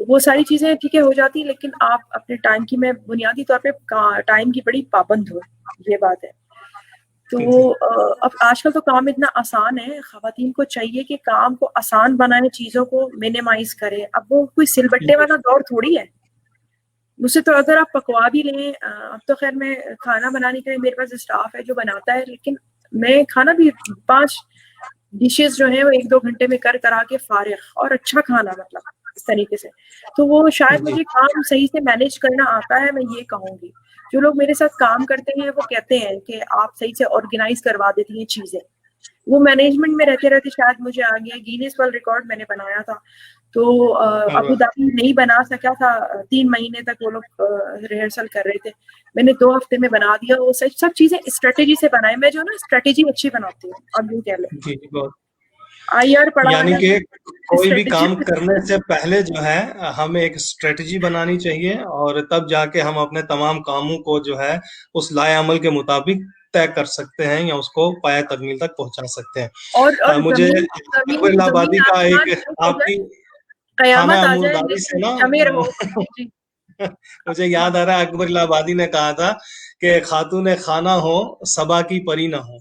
وہ ساری چیزیں ٹھیک ہے ہو جاتی, لیکن آپ اپنے ٹائم کی, میں بنیادی طور پہ ٹائم کی بڑی پابند ہوں, یہ بات ہے. تو اب آج کل تو کام اتنا آسان ہے, خواتین کو چاہیے کہ کام کو آسان بنائے, چیزوں کو منیمائز کرے. اب وہ کوئی سل بٹے والا دور تھوڑی ہے. مجھ سے تو اگر آپ پکوا بھی لیں, اب تو خیر میں کھانا بنانے کے لیے میرے پاس اسٹاف ہے جو بناتا ہے, لیکن میں کھانا بھی 5 ڈشز جو ہیں وہ 1-2 گھنٹے میں کرا کے فارغ, اور اچھا کھانا مطلب اس طریقے سے. تو وہ شاید مجھے کام صحیح سے مینیج کرنا آتا ہے, میں یہ کہوں گی. جو لوگ میرے ساتھ کام کرتے ہیں وہ کہتے ہیں کہ آپ صحیح سے آرگنائز کروا دیتی ہیں چیزیں. وہ مینجمنٹ میں رہتے رہتے شاید مجھے آ گیا. گینیس ورلڈ ریکارڈ میں نے بنایا تھا, تو ابو دھابی نہیں بنا سکا تھا, 3 مہینے تک وہ لوگ ریہرسل کر رہے تھے, میں نے 2 ہفتے میں بنا دیا. وہ سب چیزیں اسٹریٹجی سے بنائے. میں جو نا اسٹریٹجی اچھی بناتی ہوں. اب یوں کہہ لیں IR پڑھا یعنی کہ کوئی بھی کام کرنے سے پہلے جو ہے ہمیں ایک اسٹریٹجی بنانی چاہیے, اور تب جا کے ہم اپنے تمام کاموں کو جو ہے اس لائے عمل کے مطابق طے کر سکتے ہیں یا اس کو پایہ تکمیل تک پہنچا سکتے ہیں. اور مجھے اکبر الہ آبادی کا ایک آپ کی خانہ امردادی سے نا مجھے یاد آ رہا ہے, اکبر الہ آبادی نے کہا تھا کہ خاتون خانہ ہو صبا کی پری نہ ہو.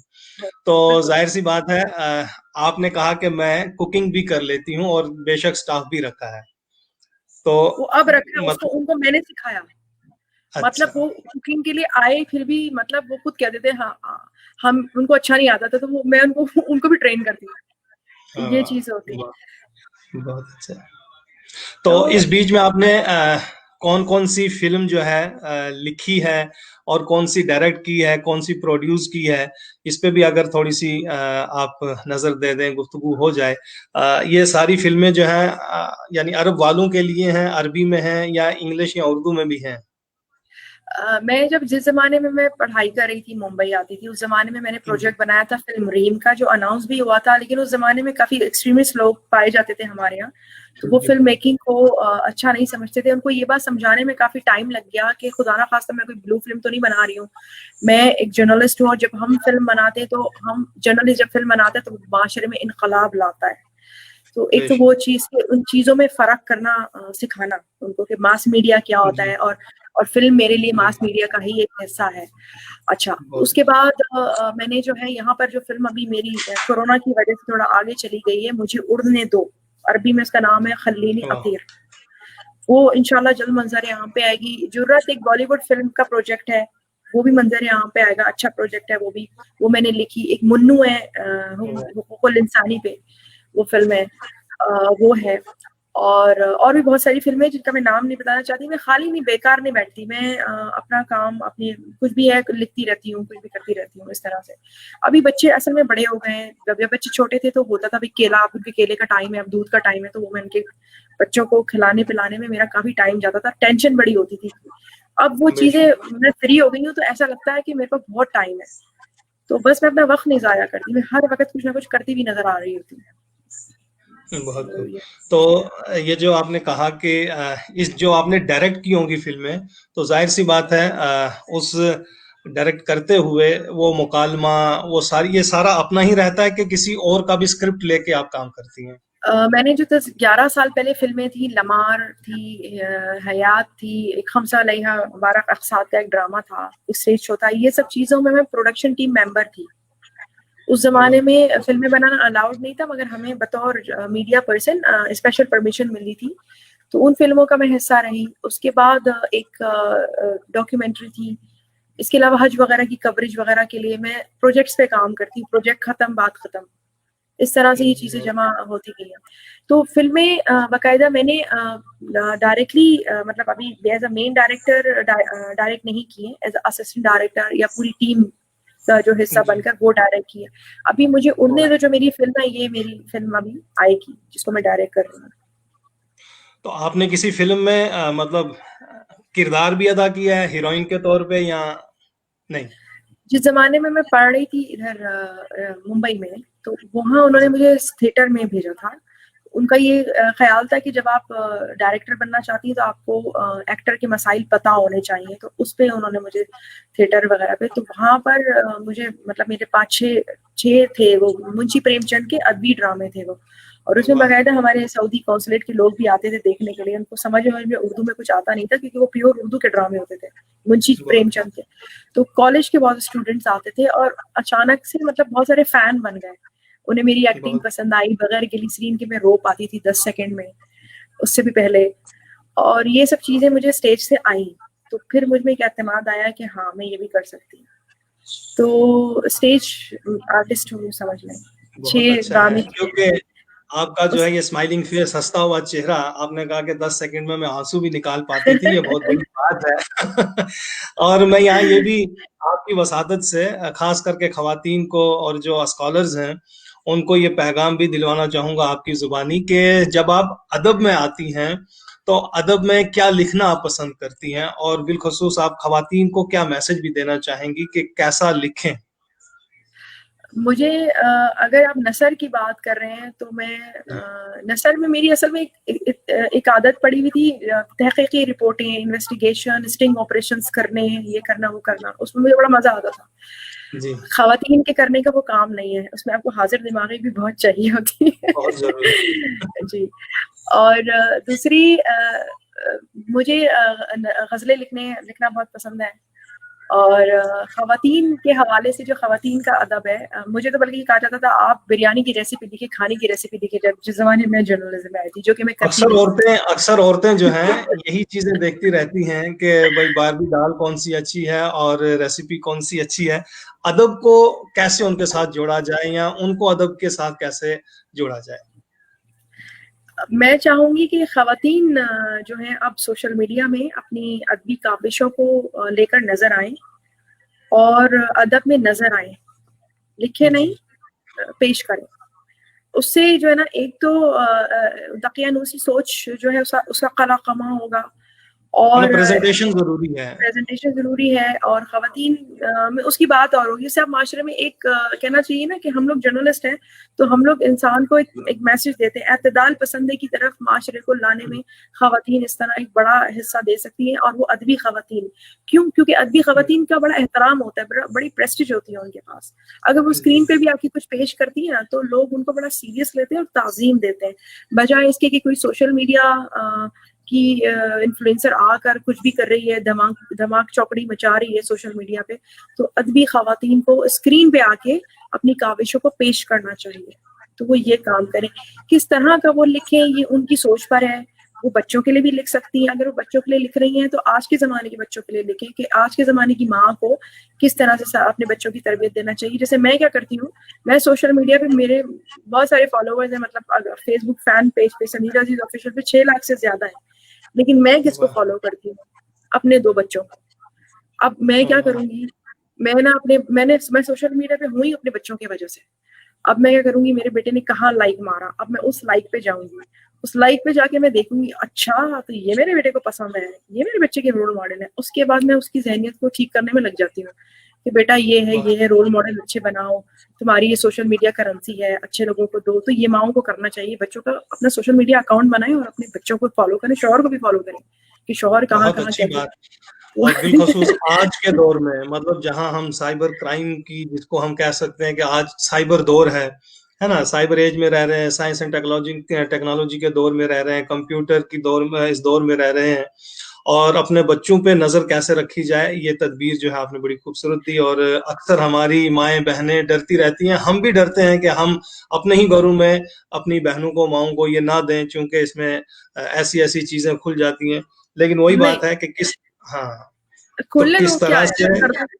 تو ظاہر سی بات ہے, آپ نے کہا کہ میں کوکنگ بھی کر لیتی ہوں اور بے شک سٹاف بھی رکھا ہے, تو وہ اب رکھا ہے, ان کو میں نے سکھایا. مطلب وہ کوکنگ کے لیے آئے, پھر بھی مطلب وہ خود کہتے تھے ہاں ہم, ان کو اچھا نہیں آتا تھا, تو میں ان کو بھی ٹرین کرتی ہوں. یہ چیز ہوتی ہے. بہت اچھا. تو اس بیچ میں آپ نے کون کون سی فلم جو ہے لکھی ہے, اور کون سی ڈائریکٹ کی ہے, کون سی پروڈیوس کی ہے, اس پہ بھی اگر تھوڑی سی آپ نظر دے دیں, گفتگو ہو جائے. یہ ساری فلمیں جو ہیں یعنی عرب والوں کے لیے ہیں, عربی میں ہیں یا انگلش یا اردو میں بھی ہیں؟ میں جس زمانے میں پڑھائی کر رہی تھی, ممبئی آتی تھی, اس زمانے میں نے پروجیکٹ بنایا تھا فلم ریم کا, جو اناؤنس بھی ہوا تھا. لیکن اس زمانے میں کافی ایکسٹریمسٹ لوگ پائے جاتے تھے ہمارے یہاں, تو وہ فلم میکنگ کو اچھا نہیں سمجھتے تھے. ان کو یہ بات سمجھانے میں کافی ٹائم لگ گیا کہ خدا نہ خواستہ میں کوئی بلو فلم تو نہیں بنا رہی ہوں, میں ایک جرنلسٹ ہوں, اور جب ہم فلم بناتے تو ہم جرنلسٹ جب فلم بناتے تو معاشرے میں انقلاب لاتا ہے. تو ایک تو وہ چیز کہ ان چیزوں میں فرق کرنا سکھانا ان کو, کہ ماس میڈیا کیا ہوتا ہے, اور فلم میرے لیے ماس میڈیا کا ہی ایک حصہ ہے. اچھا, اس کے بعد میں نے جو ہے یہاں پر جو فلم ابھی میری کورونا کی وجہ سے تھوڑا آگے چلی گئی ہے, مجھے اڑنے دو, عربی میں اس کا نام ہے خلینی اطیر, وہ انشاءاللہ جلد منظر عام پہ آئے گی. جرات ایک بالی ووڈ فلم کا پروجیکٹ ہے, وہ بھی منظر عام پہ آئے گا, اچھا پروجیکٹ ہے وہ بھی, وہ میں نے لکھی. ایک منو ہے حقوق الانسانی پہ, وہ فلم ہے, وہ ہے. اور بھی بہت ساری فلمیں جن کا میں نام نہیں بتانا چاہتی. میں خالی نہیں, بیکار نہیں بیٹھتی, میں اپنا کام اپنی کچھ بھی ہے لکھتی رہتی ہوں, کچھ بھی کرتی رہتی ہوں اس طرح سے. ابھی بچے اصل میں بڑے ہو گئے ہیں, جب بچے چھوٹے تھے تو ہوتا تھا کیلا, اب ان کے کیلے کا ٹائم ہے, اب دودھ کا ٹائم ہے, تو وہ میں ان کے بچوں کو کھلانے پلانے میں میرا کافی ٹائم جاتا تھا, ٹینشن بڑی ہوتی تھی. اب وہ چیزیں میں فری ہو گئی ہوں تو ایسا لگتا ہے کہ میرے پاس بہت ٹائم ہے, تو بس میں اپنا وقت نہیں ضائع کرتی, میں ہر وقت کچھ نہ کچھ کرتی ہوئی نظر آ رہی ہوتی ہوں. بہت خوب. تو یہ جو آپ نے کہا کہ اس جو آپ نے ڈائریکٹ کی ہوں گی فلمیں, تو ظاہر سی بات ہے اس ڈائریکٹ کرتے ہوئے وہ مکالمہ وہ ساری یہ سارا اپنا ہی رہتا ہے کہ کسی اور کا بھی اسکرپٹ لے کے آپ کام کرتی ہیں؟ میں نے جو 11 سال پہلے فلمیں تھیں, لمار تھی, حیات تھی, ایک خمسہ علیہ 12 اقساط کا ایک ڈرامہ تھا, اسٹیج شو تھا, یہ سب چیزوں میں پروڈکشن ٹیم ممبر تھی. اس زمانے میں فلمیں بنانا الاؤڈ نہیں تھا, مگر ہمیں بطور میڈیا پرسن اسپیشل پرمیشن ملی تھی, تو ان فلموں کا میں حصہ رہی. اس کے بعد ایک ڈاکیومنٹری تھی. اس کے علاوہ حج وغیرہ کی کوریج وغیرہ کے لیے میں پروجیکٹس پہ کام کرتی ہوں, پروجیکٹ ختم بات ختم, اس طرح سے یہ چیزیں جمع ہوتی گئی ہیں. تو فلمیں باقاعدہ میں نے ڈائریکٹلی مطلب ابھی as a main director direct نہیں کیے, ایز اے اسسٹنٹ ڈائریکٹر یا پوری ٹیم کا جو حصہ بن کر وہ ڈائریکٹ کیا. ابھی مجھے اڑنے دو جو میری فلم ہے, یہ میری فلم ابھی آئے گی جس کو میں ڈائریکٹ کر رہی ہوں. تو آپ نے کسی فلم میں مطلب کردار بھی ادا کیا ہے ہیروئن کے طور پہ یا نہیں؟ جس زمانے میں پڑھ رہی تھی ادھر ممبئی میں, تو وہاں انہوں نے مجھے تھیٹر میں بھیجا تھا. ان کا یہ خیال تھا کہ جب آپ ڈائریکٹر بننا چاہتی ہیں تو آپ کو ایکٹر کے مسائل پتہ ہونے چاہیے, تو اس پہ انہوں نے مجھے تھیٹر وغیرہ پہ, تو وہاں پر مجھے مطلب میرے 5-6 تھے وہ منشی پریم چند کے ادبی ڈرامے تھے وہ, اور اس میں باقاعدہ ہمارے سعودی قونصلیٹ کے لوگ بھی آتے تھے دیکھنے کے لیے. ان کو سمجھ میں اردو میں کچھ آتا نہیں تھا کیونکہ وہ پیور اردو کے ڈرامے ہوتے تھے, منشی پریم چند کے. تو کالج کے بہت اسٹوڈنٹس آتے تھے اور اچانک سے مطلب بہت سارے فین بن گئے, انہیں میری ایکٹنگ پسند آئی. بغیر گلیسرین کے میں رو پاتی تھی 10 سیکنڈ میں, اس سے بھی پہلے, اور یہ سب چیزیں مجھے اسٹیج سے آئیں, تو پھر مجھ میں ایک اعتماد آیا کہ ہاں میں یہ بھی کر سکتی ہوں. تو اسٹیج آرٹسٹ ہوں سمجھ لیں. بہت اچھا ہے, کیونکہ آپ کا جو ہے یہ اسمائلنگ فیس, ہنستا ہوا چہرہ, آپ نے کہا کہ 10 سیکنڈ میں آنسو بھی نکال پاتی تھی, یہ بہت بڑی بات ہے. اور میں یہاں یہ بھی آپ کی وسادت سے خاص کر کے خواتین کو اور جو اسکالرز ہیں ان کو یہ پیغام بھی دلوانا چاہوں گا آپ کی زبانی, کہ جب آپ ادب میں آتی ہیں تو ادب میں کیا لکھنا آپ پسند کرتی ہیں, اور بالخصوص آپ خواتین کو کیا میسج بھی دینا چاہیں گی کہ کیسا لکھیں؟ مجھے اگر آپ نثر کی بات کر رہے ہیں تو میں نثر میں میری اصل میں ایک عادت پڑی ہوئی تھی, تحقیقی رپورٹیں, انویسٹیگیشن, اسٹنگ آپریشنز کرنے, یہ کرنا وہ کرنا, اس میں مجھے بڑا مزہ آتا تھا. خواتین کے کرنے کا وہ کام نہیں ہے, اس میں آپ کو حاضر دماغی بھی بہت چاہیے ہوتی ہے. بہت ضروری. جی. اور دوسری مجھے غزلیں لکھنا بہت پسند ہے, اور خواتین کے حوالے سے جو خواتین کا ادب ہے, مجھے تو بلکہ یہ کہا جاتا تھا آپ بریانی کی ریسیپی دیکھیں, کھانے کی ریسیپی دیکھیں, جس زمانے میں جرنلزم میں آئی تھی, جو کہ میں کرتی اکثر عورتیں جو ہیں یہی چیزیں دیکھتی رہتی ہیں کہ بھائی باہر کی دال کون سی اچھی ہے اور ریسیپی کون سی اچھی ہے. ادب کو کیسے ان کے ساتھ جوڑا جائے یا ان کو ادب کے ساتھ کیسے جوڑا جائے؟ میں چاہوں گی کہ خواتین جو ہیں اب سوشل میڈیا میں اپنی ادبی کاوشوں کو لے کر نظر آئیں اور ادب میں نظر آئیں, لکھے نہیں پیش کریں. اس سے جو ہے نا, ایک تو دقیانوسی سوچ جو ہے اس کا قلع کما ہوگا, اور پریزنٹیشن ضروری ہے, پریزنٹیشن ضروری ہے, اور خواتین میں اس کی بات اور ہوگی. اسے اب معاشرے میں ایک کہنا چاہیے نا کہ ہم لوگ جرنلسٹ ہیں تو ہم لوگ انسان کو ایک میسج دیتے ہیں, اعتدال پسندی کی طرف معاشرے کو لانے میں خواتین اس طرح ایک بڑا حصہ دے سکتی ہیں, اور وہ ادبی خواتین. کیونکہ ادبی خواتین کا بڑا احترام ہوتا ہے, بڑی پریسٹیج ہوتی ہے ان کے پاس. اگر وہ اسکرین پہ بھی آپ کی کچھ پیش کرتی ہیں نا تو لوگ ان کو بڑا سیریس لیتے ہیں اور تعظیم دیتے ہیں, بجائے اس کے کہ کوئی سوشل میڈیا کہ انفلوئنسر آ کر کچھ بھی کر رہی ہے, دھماک چوکڑی مچا رہی ہے سوشل میڈیا پہ, تو ادبی خواتین کو اسکرین پہ آ کے اپنی کاوشوں کو پیش کرنا چاہیے. تو وہ یہ کام کریں. کس طرح کا وہ لکھیں یہ ان کی سوچ پر ہے. وہ بچوں کے لیے بھی لکھ سکتی ہیں, اگر وہ بچوں کے لیے لکھ رہی ہیں تو آج کے زمانے کے بچوں کے لیے لکھیں کہ آج کے زمانے کی ماں کو کس طرح سے اپنے بچوں کی تربیت دینا چاہیے. جیسے میں کیا کرتی ہوں, میں سوشل میڈیا پہ میرے بہت سارے فالوورز ہیں, مطلب فیس بک فین پیج پہ سمیرہ عزیز آفیشیل پہ 6 لاکھ سے زیادہ ہیں, لیکن میں کس کو فالو کرتی ہوں؟ اپنے 2 بچوں کو. اب میں کیا کروں گی, میں سوشل میڈیا پہ ہوں ہی اپنے بچوں کی وجہ سے. اب میں کیا کروں گی, میرے بیٹے نے کہاں لائک مارا, اب میں اس لائک پہ جاؤں گی, اس لائک پہ جا کے میں دیکھوں گی اچھا تو یہ میرے بیٹے کو پسند ہے, یہ میرے بچے کے رول ماڈل ہے. اس کے بعد میں اس کی ذہنیت کو ٹھیک کرنے میں لگ جاتی ہوں کہ بیٹا یہ ہے رول ماڈل اچھے بناؤ, تمہاری یہ سوشل میڈیا کرنسی ہے, اچھے لوگوں کو دو. تو یہ ماؤں کو کرنا چاہیے, بچوں کا اپنا سوشل میڈیا اکاؤنٹ بنائیں اور اپنے بچوں کو فالو کریں, شوہر کو بھی فالو کریں کہ شوہر کہاں بہت کہاں اچھی کیا. بات. اور بالخصوص آج کے دور میں, مطلب جہاں ہم سائبر کرائم کی, جس کو ہم کہہ سکتے ہیں کہ آج سائبر دور ہے نا, سائبر ایج میں رہ رہے ہیں, سائنس اینڈ ٹیکنالوجی کے دور میں رہ رہے ہیں, کمپیوٹر کی دور میں, اس دور میں رہ رہے ہیں, اور اپنے بچوں پہ نظر کیسے رکھی جائے, یہ تدبیر جو ہے آپ نے بڑی خوبصورت دی. اور اکثر ہماری مائیں بہنیں ڈرتی رہتی ہیں, ہم بھی ڈرتے ہیں کہ ہم اپنے ہی گھروں میں اپنی بہنوں کو, ماؤں کو یہ نہ دیں, چونکہ اس میں ایسی چیزیں کھل جاتی ہیں. لیکن وہی بات ہے کہ ہاں, تو کھلنے کس دو, کیا طرح سے, ہے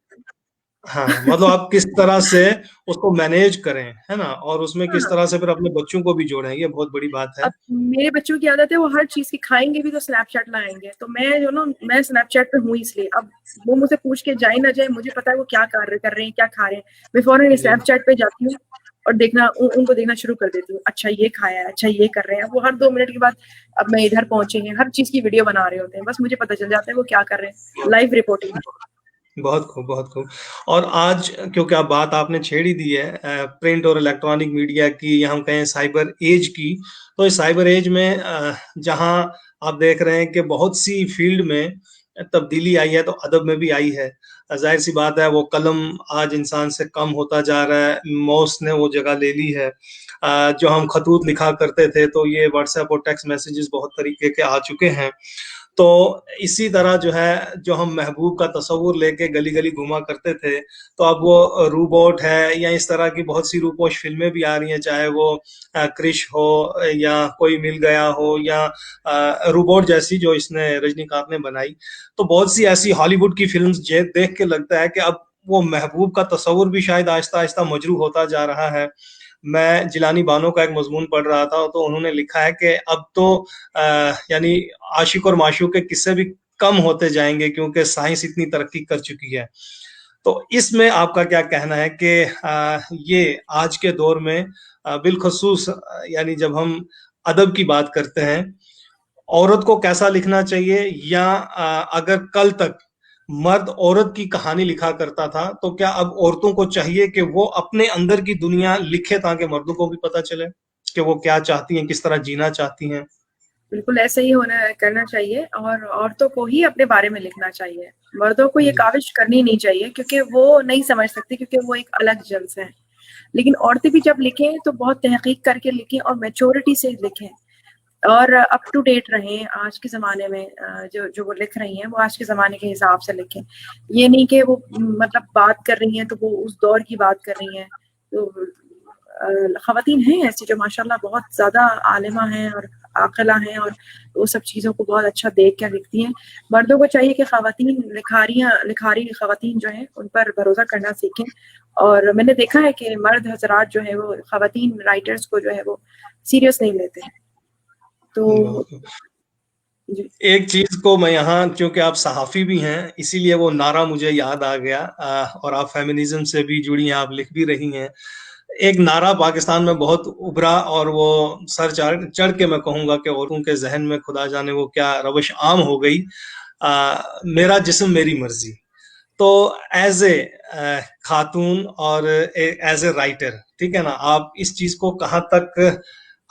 ہاں مطلب آپ کس طرح سے اس کو مینیج کریں, ہے نا, اور اس میں کس ہاں. طرح سے پھر اپنے بچوں کو بھی جوڑیں, یہ بہت بڑی بات ہے. اب میرے بچوں کی عادت ہے وہ ہر چیز کی کھائیں گے بھی تو اسنیپ چیٹ لائیں گے, تو میں جو نا میں اسنیپ چیٹ پہ ہوں اس لیے. اب وہ مجھ سے پوچھ کے جائے نہ جائے, مجھے پتا ہے وہ کیا کر رہے ہیں, کیا کھا رہے ہیں, میں فوراً جی اسنیپ چیٹ پہ جاتی ہوں اور دیکھنا ان کو دیکھنا شروع کر دیتی ہوں. اچھا یہ کھایا ہے, اچھا یہ کر رہے ہیں. وہ ہر 2 منٹ کے بعد اب میں ادھر پہنچے ہیں, ہر چیز کی ویڈیو بنا رہے ہوتے ہیں, بس مجھے پتا چل جاتا ہے وہ کیا کر رہے ہیں. Live reporting. بہت خوب, بہت خوب. اور آج کیونکہ اب بات آپ نے چھیڑ ہی دی ہے پرنٹ اور الیکٹرانک میڈیا کی, یا ہم کہیں سائبر ایج کی, تو اس سائبر ایج میں جہاں آپ دیکھ رہے ہیں کہ بہت سی فیلڈ میں تبدیلی آئی ہے, تو ادب میں بھی آئی ہے. ظاہر سی بات ہے, وہ قلم آج انسان سے کم ہوتا جا رہا ہے, موس نے وہ جگہ لے لی ہے. جو ہم خطوط لکھا کرتے تھے, تو یہ واٹس ایپ اور ٹیکسٹ میسیجز بہت طریقے کے آ چکے ہیں. تو اسی طرح جو ہے, جو ہم محبوب کا تصور لے کے گلی گلی گھوما کرتے تھے, تو اب وہ روبوٹ ہے, یا اس طرح کی بہت سی روپوش فلمیں بھی آ رہی ہیں, چاہے وہ کرش ہو, یا کوئی مل گیا ہو, یا روبوٹ جیسی جو اس نے رجنی کانت نے بنائی. تو بہت سی ایسی ہالی ووڈ کی فلمز دیکھ کے لگتا ہے کہ اب وہ محبوب کا تصور بھی شاید آہستہ آہستہ مجروح ہوتا جا رہا ہے. میں جیلانی بانو کا ایک مضمون پڑھ رہا تھا, تو انہوں نے لکھا ہے کہ اب تو یعنی عاشق اور معشوق کے قصے بھی کم ہوتے جائیں گے, کیونکہ سائنس اتنی ترقی کر چکی ہے. تو اس میں آپ کا کیا کہنا ہے کہ یہ آج کے دور میں بالخصوص, یعنی جب ہم ادب کی بات کرتے ہیں, عورت کو کیسا لکھنا چاہیے, یا اگر کل تک مرد عورت کی کہانی لکھا کرتا تھا, تو کیا اب عورتوں کو چاہیے کہ وہ اپنے اندر کی دنیا لکھے, تاکہ مردوں کو بھی پتہ چلے کہ وہ کیا چاہتی ہیں, کس طرح جینا چاہتی ہیں؟ بالکل ایسے ہی کرنا چاہیے, اور عورتوں کو ہی اپنے بارے میں لکھنا چاہیے. مردوں کو یہ جی کاوش کرنی نہیں چاہیے, کیونکہ وہ نہیں سمجھ سکتے, کیونکہ وہ ایک الگ جنس ہے. لیکن عورتیں بھی جب لکھیں تو بہت تحقیق کر کے لکھیں, اور میچورٹی سے لکھیں, اور اپ ٹو ڈیٹ رہیں. آج کے زمانے میں جو وہ لکھ رہی ہیں, وہ آج کے زمانے کے حساب سے لکھیں. یہ نہیں کہ وہ مطلب بات کر رہی ہیں تو وہ اس دور کی بات کر رہی ہیں. تو خواتین ہیں ایسی جو ماشاءاللہ بہت زیادہ عالمہ ہیں اور عاقلہ ہیں, اور وہ سب چیزوں کو بہت اچھا دیکھ کر لکھتی ہیں. مردوں کو چاہیے کہ خواتین لکھاری خواتین جو ہیں ان پر بھروسہ کرنا سیکھیں. اور میں نے دیکھا ہے کہ مرد حضرات جو ہے وہ خواتین رائٹرز کو جو ہے وہ سیریس نہیں لیتے ہیں. تو جی. ایک چیز کو میں یہاں, چونکہ آپ صحافی بھی ہیں, اسی لیے وہ نعرہ مجھے یاد آ گیا, اور آپ فیمنزم سے بھی جڑی ہیں, آپ لکھ بھی رہی ہیں. ایک نعرہ پاکستان میں بہت ابھرا, اور وہ سر چڑھ کے میں کہوں گا کہ عورتوں کے ذہن میں خدا جانے وہ کیا روش عام ہو گئی, میرا جسم میری مرضی. تو ایز اے خاتون اور ایز اے رائٹر, ٹھیک ہے نا, آپ اس چیز کو کہاں تک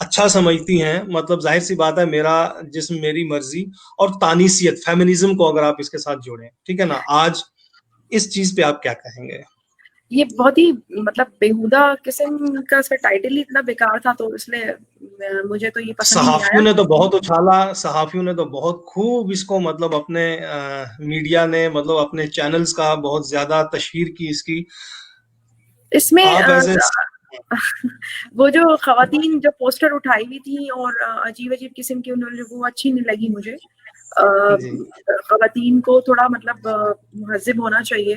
اچھا سمجھتی ہیں؟ مطلب ظاہر سی بات ہے, میرا جسم میری مرضی اور تانیسیت, فیمنزم کو اگر آپ اس کے ساتھ جوڑیں, ٹھیک ہے نا, آج اس چیز پہ آپ کیا کہیں گے؟ یہ بہت ہی مطلب بیہودہ قسم کا اس کا ٹائٹل ہی اتنا بیکار تھا، تو اس لیے مجھے تو یہ پسند ہی نہیں آیا. صحافیوں نے تو بہت اچھالا، صحافیوں نے تو بہت خوب اس کو مطلب اپنے میڈیا نے مطلب اپنے چینلز کا بہت زیادہ تشہیر کی اس کی. اس میں آپ ایسے وہ جو خواتین جو پوسٹر اٹھائی ہوئی تھی اور عجیب عجیب قسم کی، انہوں نے وہ اچھی نہیں لگی مجھے. جی خواتین کو تھوڑا مطلب مہذب ہونا چاہیے.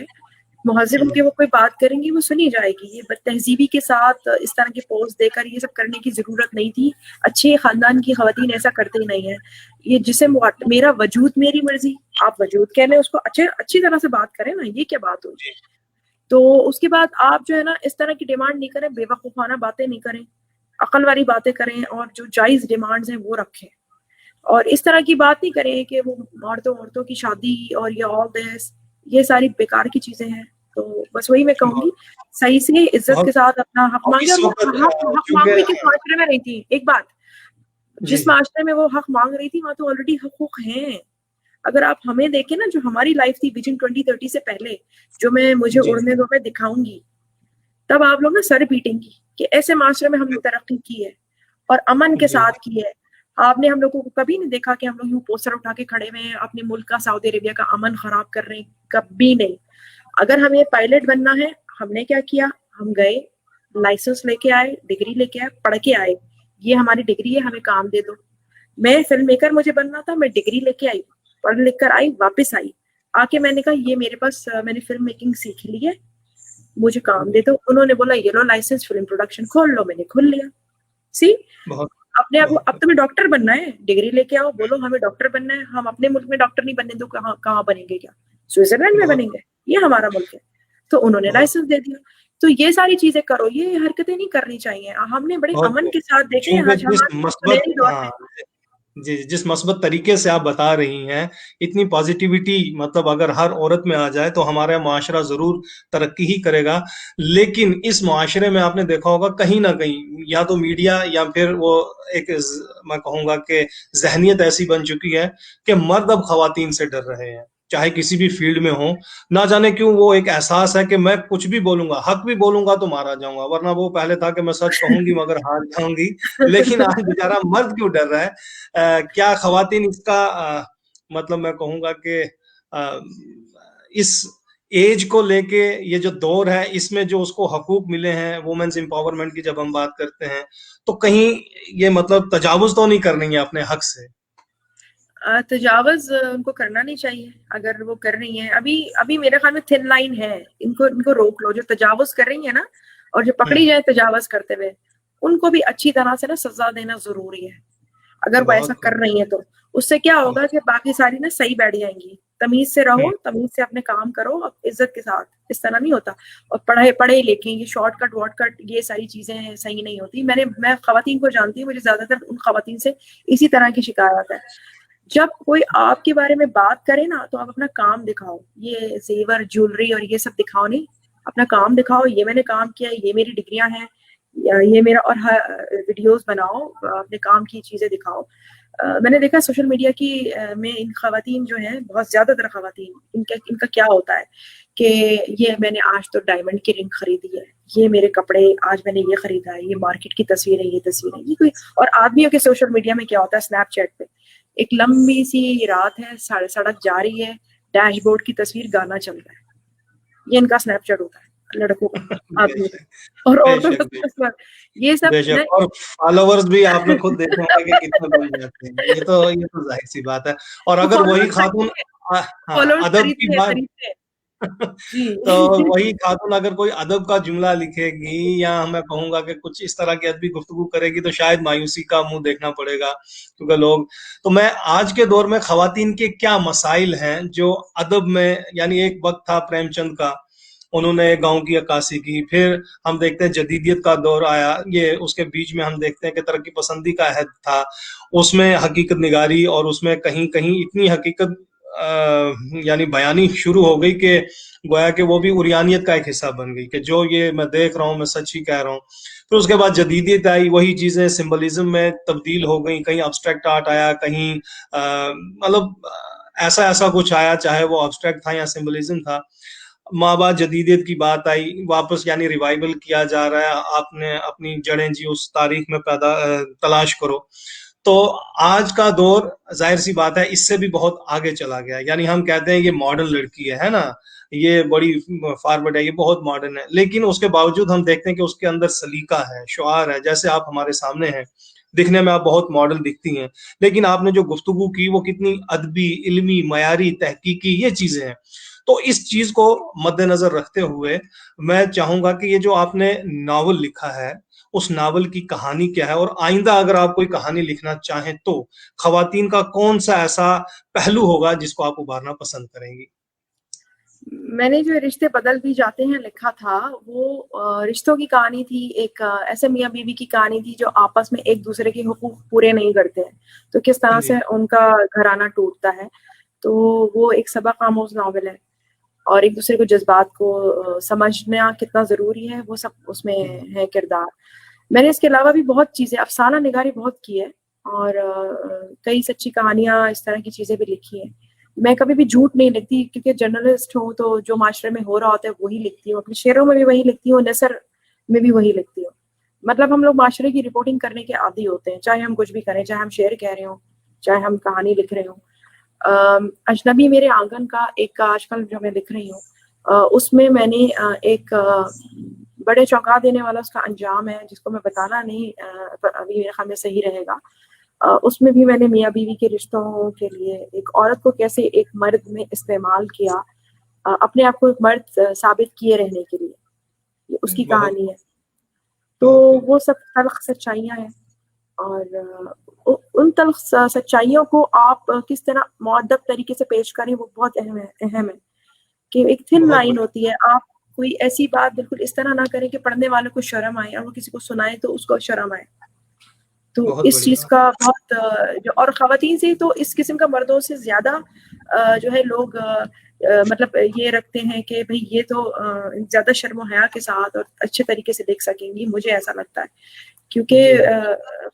مہذب ہو جی کے وہ کوئی بات کریں گی وہ سنی جائے گی. یہ بد تہذیبی کے ساتھ اس طرح کے پوسٹ دے کر یہ سب کرنے کی ضرورت نہیں تھی. اچھے خاندان کی خواتین ایسا کرتے ہی نہیں ہے. یہ جسے میرا وجود میری مرضی، آپ وجود کہہ لیں اس کو، اچھی طرح سے بات کریں نا، یہ کیا بات ہوئی. تو اس کے بعد آپ جو ہے نا اس طرح کی ڈیمانڈ نہیں کریں، بے وقوفانہ باتیں نہیں کریں، عقل والی باتیں کریں اور جو جائز ڈیمانڈز ہیں وہ رکھیں. اور اس طرح کی بات نہیں کریں کہ وہ عورتوں کی شادی اور یہ آل دس، یہ ساری بیکار کی چیزیں ہیں. تو بس وہی میں کہوں گی، صحیح سے عزت کے ساتھ اپنا حق اور مانگے. اس اور وہ وقت حق مانگ چونکہ رہی تھی معاشرے میں نہیں تھی. ایک بات، جی جس معاشرے میں وہ حق مانگ رہی تھی وہاں تو آلریڈی حقوق ہیں. اگر آپ ہمیں دیکھیں نا، جو ہماری لائف تھی ویژن 2030 سے پہلے، جو مجھے جی اڑنے دو میں دکھاؤں گی، تب آپ لوگ نا سر پیٹیں گی کہ ایسے معاشرے میں ہم نے ترقی کی ہے اور امن کے جی ساتھ کی ہے. آپ نے ہم لوگوں کو کبھی نہیں دیکھا کہ ہم لوگ یوں پوسٹر اٹھا کے کھڑے ہوئے ہیں اپنے ملک کا، سعودی عربیہ کا امن خراب کر رہے ہیں. کبھی نہیں. اگر ہمیں پائلٹ بننا ہے، ہم نے کیا کیا، ہم گئے، لائسنس لے کے آئے، ڈگری لے کے آئے، پڑھ کے آئے، یہ ہماری ڈگری ہے، ہمیں کام دے دو. میں فلم میکر مجھے بننا تھا، میں ڈگری لے کے آئی، پڑھ لکھ کر آئی، واپس آئی، آ کے میں نے کہا یہ میرے پاس، میں نے فلم میکنگ سیکھ لی ہے، مجھے کام دے دو. انہوں نے بولا یہ لو لائسنس فلم پروڈکشن کھول لو. میں نے کھول لیا. سی بہت اپنے آپ کو، اب بہت تمہیں ڈاکٹر بننا ہے، ڈگری لے کے آؤ، بولو ہمیں ڈاکٹر بننا ہے. ہم اپنے ملک میں ڈاکٹر نہیں بننے دو، کہاں بنیں گے؟ کیا سوئٹزرلینڈ میں بہت بنیں گے؟ یہ ہمارا ملک ہے. تو انہوں نے بہت لائسنس دے دیا. تو یہ ساری چیزیں کرو، یہ حرکتیں نہیں کرنی چاہیے. ہم نے بڑے بہت امن کے ساتھ دیکھیں چونکہ آج جس ہمارے مثبت سنہری دور ہاں میں. جی جس مثبت طریقے سے آپ بتا رہی ہیں، اتنی پازیٹیوٹی مطلب اگر ہر عورت میں آ جائے تو ہمارا معاشرہ ضرور ترقی ہی کرے گا. لیکن اس معاشرے میں آپ نے دیکھا ہوگا کہیں نہ کہیں یا تو میڈیا یا پھر وہ ایک میں کہوں گا کہ ذہنیت ایسی بن چکی ہے کہ مرد اب خواتین سے ڈر رہے ہیں، چاہے کسی بھی فیلڈ میں ہوں. نہ جانے کیوں وہ ایک احساس ہے کہ میں کچھ بھی بولوں گا، حق بھی بولوں گا تو مارا جاؤں گا. ورنہ وہ پہلے تھا کہ میں سچ کہوں گی مگر ہار جاؤں گی. لیکن آج بیچارہ مرد کیوں ڈر رہا ہے؟ کیا خواتین اس کا مطلب میں کہوں گا کہ اس ایج کو لے کے یہ جو دور ہے اس میں جو اس کو حقوق ملے ہیں وومنز امپاورمنٹ کی جب ہم بات کرتے ہیں تو کہیں یہ مطلب تجاوز تو نہیں کرنی ہے اپنے حق سے؟ تجاوز ان کو کرنا نہیں چاہیے. اگر وہ کر رہی ہیں، ابھی میرے خیال میں تھن لائن ہے، ان کو روک لو. جو تجاوز کر رہی ہیں نا، اور جو پکڑی جائے تجاوز کرتے ہوئے، ان کو بھی اچھی طرح سے نا سزا دینا ضروری ہے. اگر وہ ایسا بہت کر رہی ہیں تو اس سے کیا ہوگا کہ باقی ساری نا صحیح بیٹھ جائیں گی. تمیز سے رہو، تمیز سے اپنے کام کرو، عزت کے ساتھ. اس طرح نہیں ہوتا. اور پڑھے لکھیں، یہ شارٹ کٹ واٹ کٹ یہ ساری چیزیں صحیح نہیں ہوتی. میں خواتین کو جانتی ہوں، مجھے زیادہ تر ان خواتین سے اسی طرح کی شکایت ہے. جب کوئی آپ کے بارے میں بات کرے نا تو آپ اپنا کام دکھاؤ. یہ زیور جولری اور یہ سب دکھاؤ نہیں، اپنا کام دکھاؤ. یہ میں نے کام کیا، یہ میری ڈگریاں ہیں، یہ میرا، اور ویڈیوز بناؤ، اپنے کام کی چیزیں دکھاؤ. میں نے دیکھا سوشل میڈیا کی میں ان خواتین جو ہیں، بہت زیادہ تر خواتین، ان کا کیا ہوتا ہے کہ یہ میں نے آج تو ڈائمنڈ کی رنگ خریدی ہے، یہ میرے کپڑے آج میں نے یہ خریدا ہے، یہ مارکیٹ کی تصویریں، یہ تصویریں، یہ کوئی. اور آدمیوں کے سوشل میڈیا میں کیا ہوتا ہے، اسنیپ چیٹ پہ ایک لمبی سی رات ہے، سڑک جا رہی ہے، ڈیش بورڈ کی تصویر، گانا چل رہا ہے. یہ ان کا اسنیپ چیٹ ہوتا ہے، لڑکوں کا، بے آدمیوں شک کا. اور بے عورتوں شک بے کا یہ بے سب شک اور فالوورز بھی آپ نے خود دیکھے ہوں گے کہ کتنے بن جاتے ہیں. یہ تو ظاہر سی بات ہے. اور اگر وہی فالوورز خاتون ہاں فالوورز ادب کی خریدتے ہیں بات خریدتے ہیں. جی. تو وہی خاتون اگر کوئی ادب کا جملہ لکھے گی یا میں کہوں گا کہ کچھ اس طرح کی ادبی گفتگو کرے گی تو شاید مایوسی کا منہ دیکھنا پڑے گا کیونکہ لوگ. تو میں آج کے دور میں خواتین کے کیا مسائل ہیں جو ادب میں، یعنی ایک وقت تھا پریم چند کا، انہوں نے گاؤں کی عکاسی کی، پھر ہم دیکھتے ہیں جدیدیت کا دور آیا، یہ اس کے بیچ میں ہم دیکھتے ہیں کہ ترقی پسندی کا عہد تھا، اس میں حقیقت نگاری اور اس میں کہیں کہیں اتنی حقیقت یعنی بیانی شروع ہو گئی کہ گویا کہ وہ بھی عریانیت کا ایک حصہ بن گئی کہ جو یہ میں دیکھ رہا ہوں میں سچ ہی کہہ رہا ہوں. پھر اس کے بعد جدیدیت آئی، وہی چیزیں سمبلزم میں تبدیل ہو گئیں، کہیں ابسٹریکٹ آرٹ آیا، کہیں مطلب ایسا کچھ آیا، چاہے وہ ابسٹریکٹ تھا یا سمبلزم تھا. ماں بعد جدیدیت کی بات آئی, واپس یعنی ریوائول کیا جا رہا ہے, آپ نے اپنی جڑیں جی اس تاریخ میں پیدا تلاش کرو. تو آج کا دور ظاہر سی بات ہے اس سے بھی بہت آگے چلا گیا, یعنی ہم کہتے ہیں یہ ماڈرن لڑکی ہے نا, یہ بڑی فارورڈ ہے, یہ بہت ماڈرن ہے, لیکن اس کے باوجود ہم دیکھتے ہیں کہ اس کے اندر سلیقہ ہے, شعار ہے. جیسے آپ ہمارے سامنے ہیں, دکھنے میں آپ بہت ماڈرن دکھتی ہیں, لیکن آپ نے جو گفتگو کی وہ کتنی ادبی, علمی, معیاری, تحقیقی یہ چیزیں ہیں. تو اس چیز کو مد نظر رکھتے ہوئے میں چاہوں گا کہ یہ جو آپ نے ناول لکھا ہے اس ناول کی کہانی کیا ہے, اور آئندہ اگر آپ کوئی کہانی لکھنا چاہیں تو خواتین کا کون سا ایسا پہلو ہوگا جس کو آپ ابھارنا پسند کریں گی؟ میں نے جو رشتے بدل بھی جاتے ہیں لکھا تھا, وہ رشتوں کی کہانی تھی, ایک ایسے میاں بیوی کی کہانی تھی جو آپس میں ایک دوسرے کے حقوق پورے نہیں کرتے ہیں, تو کس طرح سے ان کا گھرانہ ٹوٹتا ہے. تو وہ ایک سبق آموز ناول ہے, اور ایک دوسرے کو جذبات کو سمجھنا کتنا ضروری ہے وہ سب اس میں ہے کردار. میں نے اس کے علاوہ بھی بہت چیزیں, افسانہ نگاری بہت کی ہے, اور کئی سچی کہانیاں اس طرح کی چیزیں بھی لکھی ہیں. میں کبھی بھی جھوٹ نہیں لکھتی, کیونکہ جرنلسٹ ہوں تو جو معاشرے میں ہو رہا ہوتا ہے وہی لکھتی ہوں, اپنے شعروں میں بھی وہی لکھتی ہوں, نثر میں بھی وہی لکھتی ہوں. مطلب ہم لوگ معاشرے کی رپورٹنگ کرنے کے عادی ہوتے ہیں, چاہے ہم کچھ بھی کریں, چاہے ہم شعر کہہ رہے ہوں, چاہے ہم کہانی لکھ رہے ہوں. اجنبی میرے آنگن کا ایک آج کل جو میں لکھ رہی ہوں, اس میں میں نے ایک بڑے چونکا دینے والا اس کا انجام ہے جس کو میں بتانا نہیں ابھی میرے خیال میں صحیح رہے گا. اس میں بھی میں نے میاں بیوی کے رشتوں کے لیے ایک عورت کو کیسے ایک مرد میں استعمال کیا, اپنے آپ کو ایک مرد ثابت کیے رہنے کے لیے, یہ اس کی کہانی ہے. تو وہ سب تلخ سچائیاں ہیں, اور ان تلخ سچائیوں کو آپ کس طرح مؤدب طریقے سے پیش کریں وہ بہت اہم ہے. کہ ایک تھن لائن ہوتی ہے, آپ کوئی ایسی بات بالکل اس طرح نہ کریں کہ پڑھنے والوں کو شرم آئے, اور وہ کسی کو سنائے تو اس کو شرم آئے. تو اس چیز کا بہت اور خواتین سے تو اس قسم کا مردوں سے زیادہ جو ہے لوگ مطلب یہ رکھتے ہیں کہ بھئی یہ تو زیادہ شرم و حیا کے ساتھ اور اچھے طریقے سے دیکھ سکیں گی, مجھے ایسا لگتا ہے. کیونکہ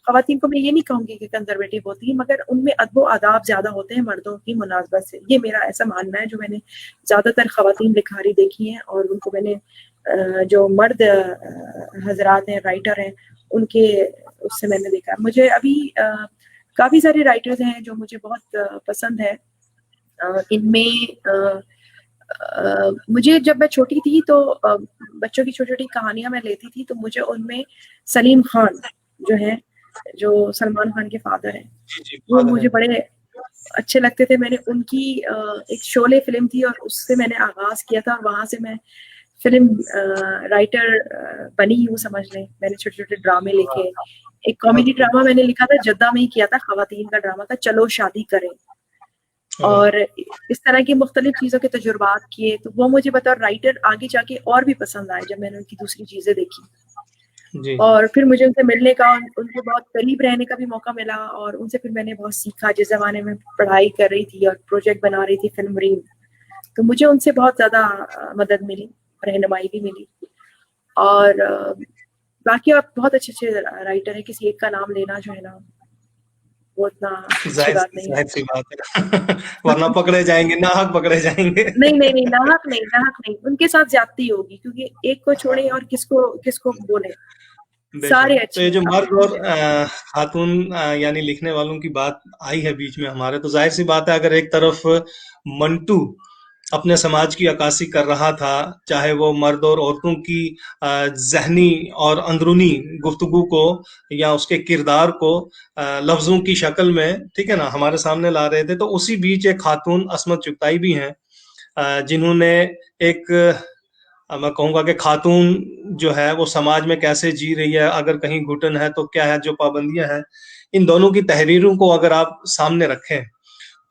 خواتین کو میں یہ نہیں کہوں گی کہ کنزرویٹو ہوتی ہیں, مگر ان میں ادب و آداب زیادہ ہوتے ہیں مردوں کی مناسبت سے. یہ میرا ایسا ماننا ہے, جو میں نے زیادہ تر خواتین لکھاری دیکھی ہیں, اور ان کو میں نے جو مرد حضرات ہیں, رائٹر ہیں, ان کے اس سے میں نے دیکھا. مجھے ابھی کافی سارے رائٹرز ہیں جو مجھے بہت پسند ہے. ان میں مجھے جب میں چھوٹی تھی تو بچوں کی چھوٹی چھوٹی کہانیاں میں لیتی تھی, تو مجھے ان میں سلیم خان جو ہیں, جو سلمان خان کے فادر ہیں, وہ مجھے بڑے اچھے لگتے تھے. میں نے ان کی ایک شعلے فلم تھی, اور اس سے میں نے آغاز کیا تھا, اور وہاں سے میں فلم رائٹر بنی ہوں سمجھ لیں. میں نے چھوٹے چھوٹے ڈرامے لکھے. ایک کامیڈی ڈرامہ میں نے لکھا تھا, جدہ میں ہی کیا تھا, خواتین کا ڈرامہ تھا, چلو شادی کریں. اور اس طرح کی مختلف چیزوں کے تجربات کیے, تو وہ مجھے بطور رائٹر آگے جا کے اور بھی پسند آئے جب میں نے ان کی دوسری چیزیں دیکھی. اور پھر مجھے ان سے ملنے کا, ان کے بہت قریب رہنے کا بھی موقع ملا, اور ان سے پھر میں نے بہت سیکھا. جس زمانے میں پڑھائی کر رہی تھی اور پروجیکٹ بنا رہی تھی فلم ریم, تو مجھے ان سے بہت زیادہ مدد ملی, رہنمائی بھی ملی. اور باقی آپ بہت اچھے اچھے رائٹر ہیں, کسی ایک کا نام لینا جو ہے نا وہ اتنا اچھی بات نہیں ہے. ورنہ پکڑے جائیں گے, ناحق پکڑے جائیں گے. نہیں, ناحق نہیں, ان کے ساتھ زیادتی ہوگی, کیونکہ ایک کو چھوڑے اور کس کو بولے, سارے تو اچھے یہ ہیں. جو مرد اور خاتون یعنی لکھنے والوں کی بات آئی ہے بیچ میں ہمارے, تو ظاہر سی بات ہے اگر ایک طرف منٹو اپنے سماج کی عکاسی کر رہا تھا, چاہے وہ مرد اور عورتوں کی ذہنی اور اندرونی گفتگو کو یا اس کے کردار کو لفظوں کی شکل میں, ٹھیک ہے نا, ہمارے سامنے لا رہے تھے, تو اسی بیچ ایک خاتون عصمت چغتائی بھی ہیں, جنہوں نے ایک میں کہوں گا کہ خاتون جو ہے وہ سماج میں کیسے جی رہی ہے, اگر کہیں گھٹن ہے تو کیا ہے, جو پابندیاں ہیں, ان دونوں کی تحریروں کو اگر آپ سامنے رکھیں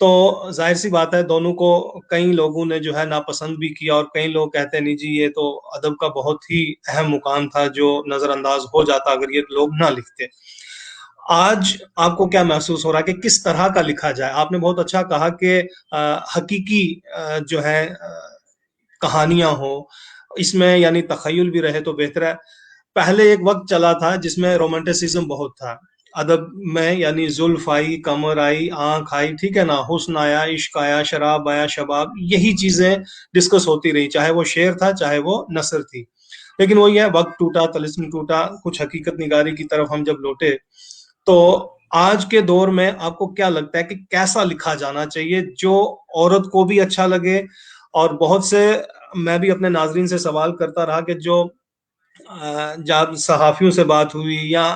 تو ظاہر سی بات ہے دونوں کو کئی لوگوں نے جو ہے ناپسند بھی کیا, اور کئی لوگ کہتے ہیں نہیں جی یہ تو ادب کا بہت ہی اہم مقام تھا جو نظر انداز ہو جاتا اگر یہ لوگ نہ لکھتے. آج آپ کو کیا محسوس ہو رہا ہے کہ کس طرح کا لکھا جائے؟ آپ نے بہت اچھا کہا کہ حقیقی جو ہے کہانیاں ہو, اس میں یعنی تخیل بھی رہے تو بہتر ہے. پہلے ایک وقت چلا تھا جس میں رومانٹسزم بہت تھا, ادب میں یعنی زلف آئی، کمر آئی، آنکھ آئی، ٹھیک ہے نا، حسن آیا، عشق آیا، شراب آیا، شباب، یہی چیزیں ڈسکس ہوتی رہی، چاہے وہ شعر تھا چاہے وہ نثر تھی. لیکن وہی ہے، وقت ٹوٹا، طلسم ٹوٹا، کچھ حقیقت نگاری کی طرف ہم جب لوٹے تو آج کے دور میں آپ کو کیا لگتا ہے کہ کیسا لکھا جانا چاہیے جو عورت کو بھی اچھا لگے؟ اور بہت سے میں بھی اپنے ناظرین سے سوال کرتا رہا کہ جو جب صحافیوں سے بات ہوئی یا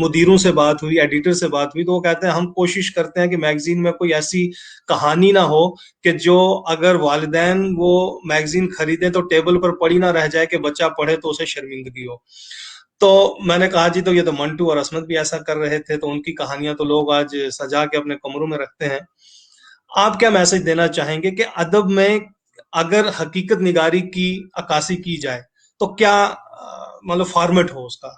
مدیروں سے بات ہوئی، ایڈیٹر سے بات ہوئی، تو وہ کہتے ہیں ہم کوشش کرتے ہیں کہ میگزین میں کوئی ایسی کہانی نہ ہو کہ جو اگر والدین وہ میگزین خریدیں تو ٹیبل پر پڑی نہ رہ جائے کہ بچہ پڑھے تو اسے شرمندگی ہو. تو میں نے کہا جی تو یہ تو منٹو اور عصمت بھی ایسا کر رہے تھے، تو ان کی کہانیاں تو لوگ آج سجا کے اپنے کمروں میں رکھتے ہیں. آپ کیا میسج دینا چاہیں گے کہ ادب میں اگر حقیقت نگاری کی عکاسی کی جائے تو کیا مطلب فارمیٹ ہو، اس کا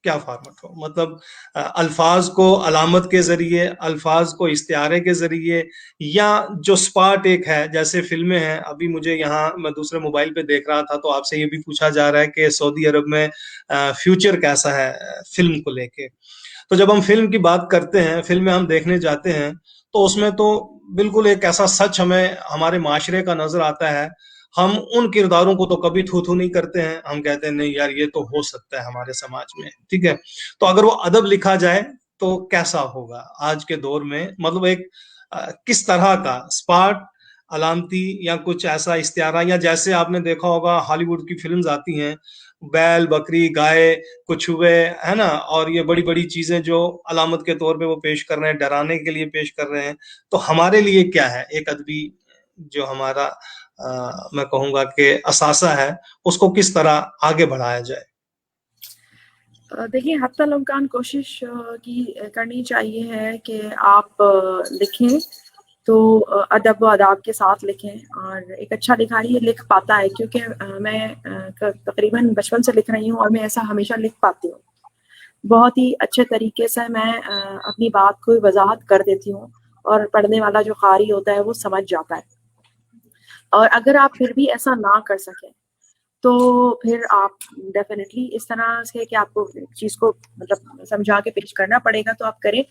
کیا فارمیٹ ہو؟ مطلب الفاظ کو علامت کے ذریعے، الفاظ کو استعارے کے ذریعے، یا جو سپاٹ ایک ہے جیسے فلمیں ہیں. ابھی مجھے یہاں میں دوسرے موبائل پہ دیکھ رہا تھا تو آپ سے یہ بھی پوچھا جا رہا ہے کہ سعودی عرب میں فیوچر کیسا ہے فلم کو لے کے. تو جب ہم فلم کی بات کرتے ہیں، فلمیں ہم دیکھنے جاتے ہیں تو اس میں تو بالکل ایک ایسا سچ ہمیں ہمارے معاشرے کا نظر آتا ہے. ہم ان کرداروں کو تو کبھی تھو تھو نہیں کرتے ہیں، ہم کہتے ہیں نہیں یار یہ تو ہو سکتا ہے ہمارے سماج میں، ٹھیک ہے. تو اگر وہ ادب لکھا جائے تو کیسا ہوگا آج کے دور میں؟ مطلب ایک کس طرح کا سپاٹ، علامتی، یا کچھ ایسا استعارہ، یا جیسے آپ نے دیکھا ہوگا ہالی ووڈ کی فلمز آتی ہیں، بیل، بکری، گائے، کچھوے، ہے نا، اور یہ بڑی بڑی چیزیں جو علامت کے طور پہ وہ پیش کر رہے ہیں، ڈرانے کے لیے پیش کر رہے ہیں. تو ہمارے لیے کیا ہے ایک ادبی جو ہمارا میں کہوں گا کہ اثاثہ ہے، اس کو کس طرح آگے بڑھایا جائے؟ دیکھیے، حتی الامکان کوشش کی کرنی چاہیے ہے کہ آپ لکھیں تو ادب و آداب کے ساتھ لکھیں. اور ایک اچھا لکھاری لکھ پاتا ہے، کیونکہ میں تقریباً بچپن سے لکھ رہی ہوں اور میں ایسا ہمیشہ لکھ پاتی ہوں. بہت ہی اچھے طریقے سے میں اپنی بات کو وضاحت کر دیتی ہوں، اور پڑھنے والا جو قاری ہوتا ہے وہ سمجھ جاتا ہے. اور اگر آپ پھر بھی ایسا نہ کر سکیں تو پھر آپ ڈیفینیٹلی اس طرح سے کہ آپ کو چیز کو مطلب سمجھا کے پیش کرنا پڑے گا تو آپ کریں.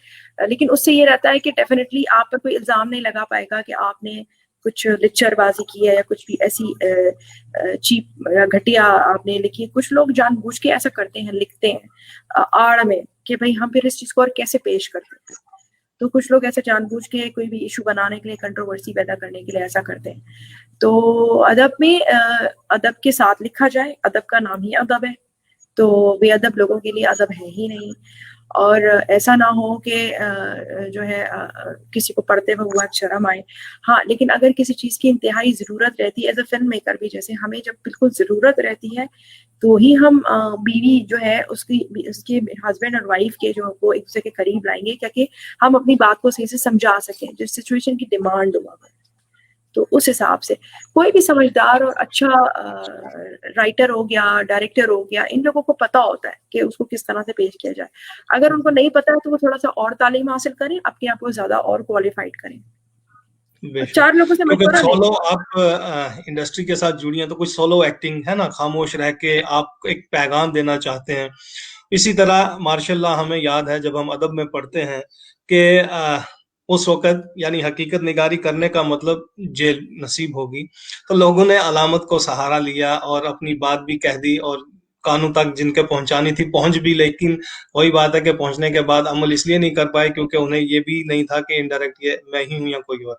لیکن اس سے یہ رہتا ہے کہ ڈیفینیٹلی آپ پر کوئی الزام نہیں لگا پائے گا کہ آپ نے کچھ لچر بازی کی ہے یا کچھ بھی ایسی چیپ یا گھٹیا آپ نے لکھی. کچھ لوگ جان بوجھ کے ایسا کرتے ہیں، لکھتے ہیں آڑ میں کہ بھائی ہم پھر اس چیز کو اور کیسے پیش کرتے ہیں. تو کچھ لوگ ایسے جان بوجھ کے کوئی بھی ایشو بنانے کے لیے، کنٹروورسی پیدا کرنے کے لیے ایسا کرتے ہیں. تو ادب میں ادب کے ساتھ لکھا جائے. ادب کا نام ہی ادب ہے، تو بے ادب لوگوں کے لیے ادب ہے ہی نہیں. اور ایسا نہ ہو کہ جو ہے کسی کو پڑھتے ہوئے بہت شرم آئے. ہاں، لیکن اگر کسی چیز کی انتہائی ضرورت رہتی ہے ایز اے فلم میکر بھی، جیسے ہمیں جب بالکل ضرورت رہتی ہے تو ہی ہم بیوی جو ہے اس کے ہسبینڈ اور وائف کے جو کو ایک دوسرے کے قریب لائیں گے، تاکہ ہم اپنی بات کو صحیح سے سمجھا سکیں جس سچویشن کی ڈیمانڈ ہوا. تو اس حساب سے کوئی بھی سمجھدار اور اچھا رائٹر ہو گیا، ڈائریکٹر ہو گیا، ان لوگوں کو پتا ہوتا ہے کہ اس کو کس طرح سے پیش کیا جائے. اگر ان کو نہیں پتا ہے تو وہ تھوڑا سا اور تعلیم حاصل کریں، اپنے آپ کو زیادہ اور کوالیفائڈ کریں. چار لوگوں سے کیونکہ مشورہ سولو لیں. آپ انڈسٹری کے ساتھ جڑی ہیں تو کچھ سولو ایکٹنگ ہے نا، خاموش رہ کے آپ ایک پیغام دینا چاہتے ہیں. اسی طرح ماشاء اللہ ہمیں یاد ہے جب ہم ادب میں پڑھتے ہیں کہ اس وقت یعنی حقیقت نگاری کرنے کا مطلب جیل نصیب ہوگی، تو لوگوں نے علامت کو سہارا لیا اور اپنی بات بھی کہہ دی، اور کانوں تک جن کے پہنچانی تھی پہنچ بھی. لیکن وہی بات ہے کہ پہنچنے کے بعد عمل اس لیے نہیں کر پائے کیونکہ انہیں یہ بھی نہیں تھا کہ انڈائریکٹ یہ میں ہی ہوں یا کوئی اور.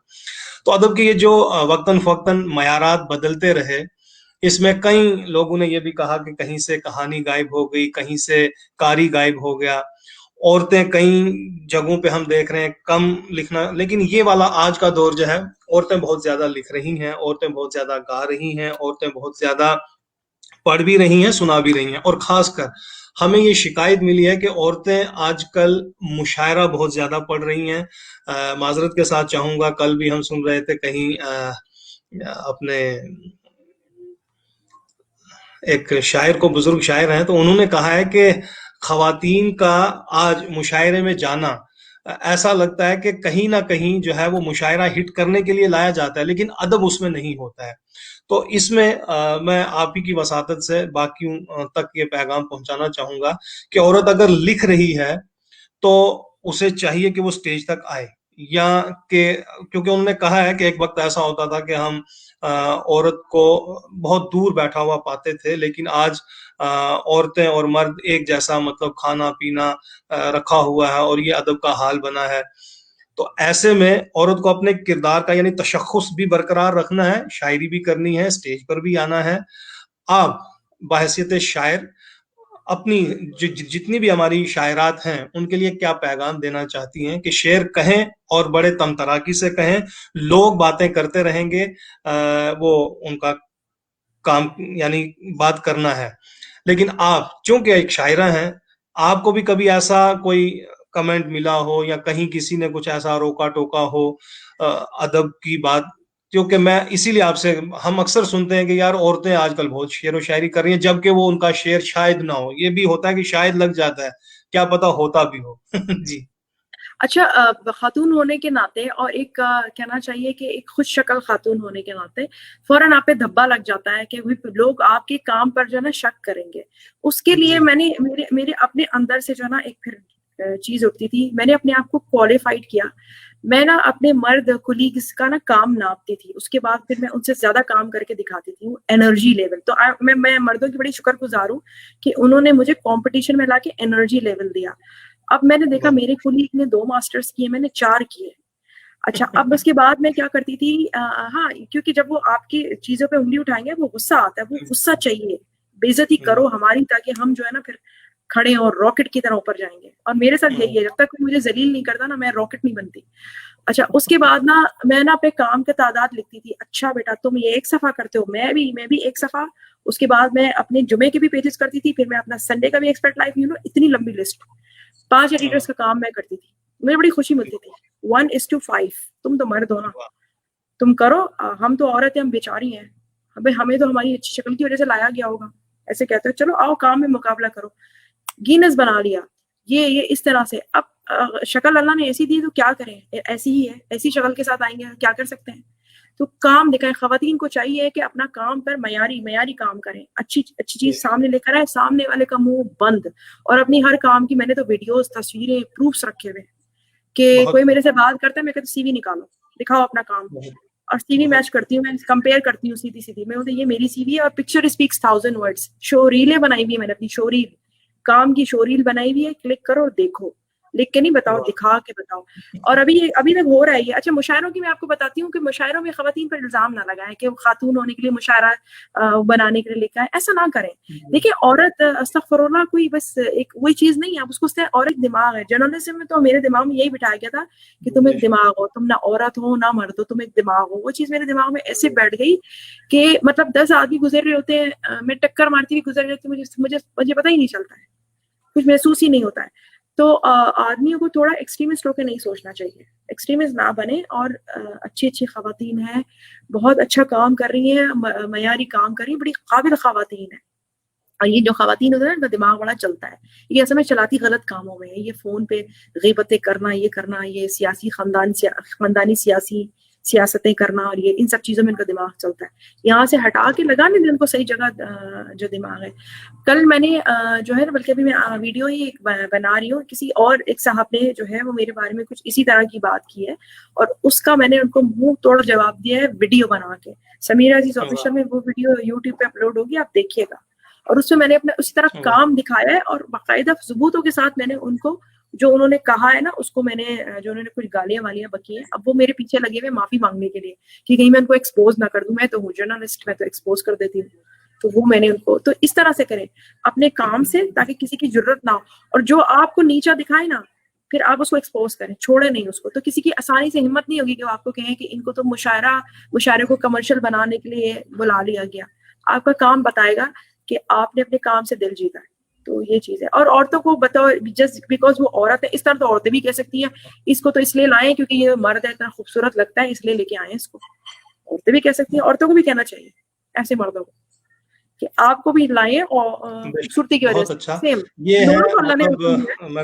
تو ادب کے یہ جو وقتاً فوقتاً معیارات بدلتے رہے، اس میں کئی لوگوں نے یہ بھی کہا کہ کہیں سے کہانی غائب ہو گئی، کہیں سے قاری غائب ہو گیا. عورتیں کئی جگہوں پہ ہم دیکھ رہے ہیں کم لکھنا، لیکن یہ والا آج کا دور جو ہے عورتیں بہت زیادہ لکھ رہی ہیں، عورتیں بہت زیادہ گا رہی ہیں، عورتیں بہت زیادہ پڑھ بھی رہی ہیں، سنا بھی رہی ہیں. اور خاص کر ہمیں یہ شکایت ملی ہے کہ عورتیں آج کل مشاعرہ بہت زیادہ پڑھ رہی ہیں. معذرت کے ساتھ چاہوں گا، کل بھی ہم سن رہے تھے کہیں اپنے ایک شاعر کو، بزرگ شاعر ہیں، تو انہوں نے کہا ہے کہ خواتین کا آج مشاعرے میں جانا ایسا لگتا ہے کہ کہیں نہ کہیں جو ہے وہ مشاعرہ ہٹ کرنے کے لیے لایا جاتا ہے لیکن ادب اس میں نہیں ہوتا ہے. تو اس میں میں آپ ہی کی وساطت سے باقیوں تک یہ پیغام پہنچانا چاہوں گا کہ عورت اگر لکھ رہی ہے تو اسے چاہیے کہ وہ سٹیج تک آئے, یا کہ کیونکہ انہوں نے کہا ہے کہ ایک وقت ایسا ہوتا تھا کہ ہم عورت کو بہت دور بیٹھا ہوا پاتے تھے, لیکن آج عورتیں اور مرد ایک جیسا مطلب کھانا پینا رکھا ہوا ہے اور یہ ادب کا حال بنا ہے. تو ایسے میں عورت کو اپنے کردار کا یعنی تشخص بھی برقرار رکھنا ہے, شاعری بھی کرنی ہے, سٹیج پر بھی آنا ہے. آپ بحیثیت شاعر اپنی جتنی بھی ہماری شاعرات ہیں ان کے لیے کیا پیغام دینا چاہتی ہیں کہ شعر کہیں اور بڑے تمتراکی سے کہیں, لوگ باتیں کرتے رہیں گے, وہ ان کا کام یعنی بات کرنا ہے. لیکن آپ چونکہ ایک شاعرہ ہیں, آپ کو بھی کبھی ایسا کوئی کمنٹ ملا ہو یا کہیں کسی نے کچھ ایسا روکا ٹوکا ہو ادب کی بات؟ کیونکہ میں اسی لیے آپ سے, ہم اکثر سنتے ہیں کہ یار عورتیں آج کل بہت شعر و شاعری کر رہی ہیں, جبکہ وہ ان کا شعر شاید نہ ہو. یہ بھی ہوتا ہے کہ شاید لگ جاتا ہے, کیا پتا ہوتا بھی ہو. جی اچھا, خاتون ہونے کے ناطے اور ایک کہنا چاہیے کہ ایک خوش شکل خاتون ہونے کے ناطے فوراً آپ پہ دھبا لگ جاتا ہے کہ لوگ آپ کے کام پر جو ہے نا شک کریں گے. اس کے لیے میں نے میرے اپنے اندر سے جو ہے نا ایک پھر چیز اٹھتی تھی, میں نے اپنے آپ کو کوالیفائڈ کیا. میں نا اپنے مرد کولیگز کا نا کام ناپتی تھی, اس کے بعد پھر میں ان سے زیادہ کام کر کے دکھاتی تھی انرجی لیول. تو میں مردوں کی بڑی شکر گزار ہوں کہ انہوں نے مجھے کمپٹیشن میں لا کے انرجی لیول دیا. اب میں نے دیکھا میرے کولیگ نے 2 ماسٹرز کیے, میں نے 4 کیے. اچھا, اب اس کے بعد میں کیا کرتی تھی, ہاں کیونکہ جب وہ آپ کی چیزوں پہ انگلی اٹھائیں گے وہ غصہ آتا ہے, وہ غصہ چاہیے, بےعزتی کرو ہماری تاکہ ہم جو ہے نا پھر کھڑے اور راکٹ کی طرح اوپر جائیں گے. اور میرے ساتھ یہی ہے, جب تک کوئی مجھے ذلیل نہیں کرتا نا میں راکٹ نہیں بنتی. اچھا, اس کے بعد نا میں نا اپنے کام کے تعداد لکھتی تھی. اچھا بیٹا تم یہ 1 صفحہ کرتے ہو, میں بھی 1 صفحہ. اس کے بعد میں اپنے جمعے کے بھی پیجز کرتی تھی, پھر میں اپنا سنڈے کا بھی ایکسپرٹ لائف اتنی لمبی لسٹ 5 ایڈیٹرز کا کام میں کرتی تھی. مجھے بڑی خوشی ملتی تھی. 1:5. تم تو مرد ہو نا, تم کرو, ہم تو عورتیں, ہم بیچاری ہیں, ہمیں تو ہماری اچھی شکل کی وجہ سے لایا گیا ہوگا. ایسے کہتے ہو, چلو آؤ کام میں مقابلہ کرو. گینس بنا لیا یہ اس طرح سے. اب شکل اللہ نے ایسی دی تو کیا کریں, ایسی ہی ہے, ایسی شکل کے ساتھ آئیں گے, کیا کر سکتے ہیں. تو کام دکھائیں. خواتین کو چاہیے کہ اپنا کام پر معیاری کام کریں, اچھی چیز سامنے لے کر آئے, سامنے والے کا منہ بند. اور اپنی ہر کام کی میں نے تو ویڈیوز, تصویریں, پروفس رکھے ہوئے کہ کوئی میرے سے بات کرتا ہے, میں کہتی سی وی نکالو, دکھاؤ اپنا کام. اور سی وی میچ کرتی ہوں, میں کمپیئر کرتی ہوں سیدھی. میں بولتی یہ میری سی وی ہے, اور پکچر اسپیکس 1000 ورڈز. شو ریلیں بنائی ہوئی ہے میں نے, اپنی شو ریل, کام کی شو ریل بنائی ہوئی ہے. کلک کرو اور دیکھو, لکھ کے نہیں بتاؤ, دکھا کے بتاؤ. اور ابھی تک ہو رہا ہے یہ. اچھا, مشاعروں کی میں آپ کو بتاتی ہوں کہ مشاعروں میں خواتین پر الزام نہ لگائیں کہ خاتون ہونے کے لیے مشاعرہ بنانے کے لیے لکھا ہے, ایسا نہ کریں. دیکھیں عورت استغفر اللہ کوئی بس ایک وہی چیز نہیں ہے, آپ اس کو اور ایک دماغ ہے. جرنلزم میں تو میرے دماغ میں یہی بٹھایا گیا تھا کہ تم ایک دماغ ہو, تم نہ عورت ہو نہ مرد ہو, تم ایک دماغ ہو. وہ چیز میرے دماغ میں ایسے بیٹھ گئی کہ مطلب 10 آدمی گزر رہے ہوتے ہیں, میں ٹکر مارتی ہوئی گزر رہی ہوتی ہوں, مجھے پتہ ہی نہیں چلتا ہے, کچھ محسوس ہی نہیں ہوتا ہے. تو آدمیوں کو تھوڑا ایکسٹریمسٹ ہو کے نہیں سوچنا چاہیے, ایکسٹریمسٹ نہ بنے. اور اچھی خواتین ہیں, بہت اچھا کام کر رہی ہیں, معیاری کام کر رہی ہیں, بڑی قابل خواتین ہیں. اور یہ جو خواتین ہوتے ہیں ان کا دماغ بڑا چلتا ہے, یہ اصل میں چلاتی غلط کاموں میں ہے. یہ فون پہ غیبتیں کرنا, یہ سیاسی خاندانی سیاستیں کرنا, اور یہ ان سب چیزوں میں ان کا دماغ چلتا ہے. یہاں سے ہٹا کے لگانے دیں ان کو صحیح جگہ جو دماغ ہے. کل میں نے جو ہے نا, بلکہ ابھی میں ویڈیو ہی بنا رہی ہوں, کسی اور ایک صاحب نے جو ہے وہ میرے بارے میں کچھ اسی طرح کی بات کی ہے, اور اس کا میں نے ان کو منہ توڑ جواب دیا ہے ویڈیو بنا کے. سمیرہ عزیز آفیشل میں وہ ویڈیو یوٹیوب پہ اپلوڈ ہوگی, آپ دیکھیے گا. اور اس میں میں نے اپنا اسی طرح کام دکھایا ہے, اور باقاعدہ ثبوتوں کے ساتھ میں نے ان کو جو انہوں نے کہا ہے نا, اس کو میں نے جو انہوں نے کچھ گالیاں والیاں بکی ہیں, اب وہ میرے پیچھے لگے ہوئے معافی مانگنے کے لیے کہ کہیں میں ان کو ایکسپوز نہ کر دوں. میں تو ہوں جرنلسٹ, میں تو ایکسپوز کر دیتی ہوں. تو وہ میں نے ان کو, تو اس طرح سے کریں اپنے کام سے تاکہ کسی کی ضرورت نہ ہو. اور جو آپ کو نیچا دکھائے نا, پھر آپ اس کو ایکسپوز کریں, چھوڑے نہیں اس کو. تو کسی کی آسانی سے ہمت نہیں ہوگی کہ آپ کو کہیں کہ ان کو تو مشاعرے کو کمرشل بنانے کے لیے بلا لیا گیا. آپ کا کام بتائے گا کہ آپ نے اپنے کام سے دل جیتا ہے. تو یہ چیز ہے. اور عورتوں کو بتاؤ, جسٹ بیکاز وہ عورت ہے, اس طرح تو عورتیں بھی کہہ سکتی ہیں اس کو تو اس لیے لائیں کیونکہ یہ مرد ہے, اتنا خوبصورت لگتا ہے, اس لیے لے کے آئے اس کو. عورتیں بھی کہہ سکتی ہیں, عورتوں کو بھی کہنا چاہیے ایسے مردوں کو کہ آپ کو بھی لائیں اور خوبصورتی کی وجہ سے. اچھا سیم یہ دونوں کو اللہ نے ہے, میں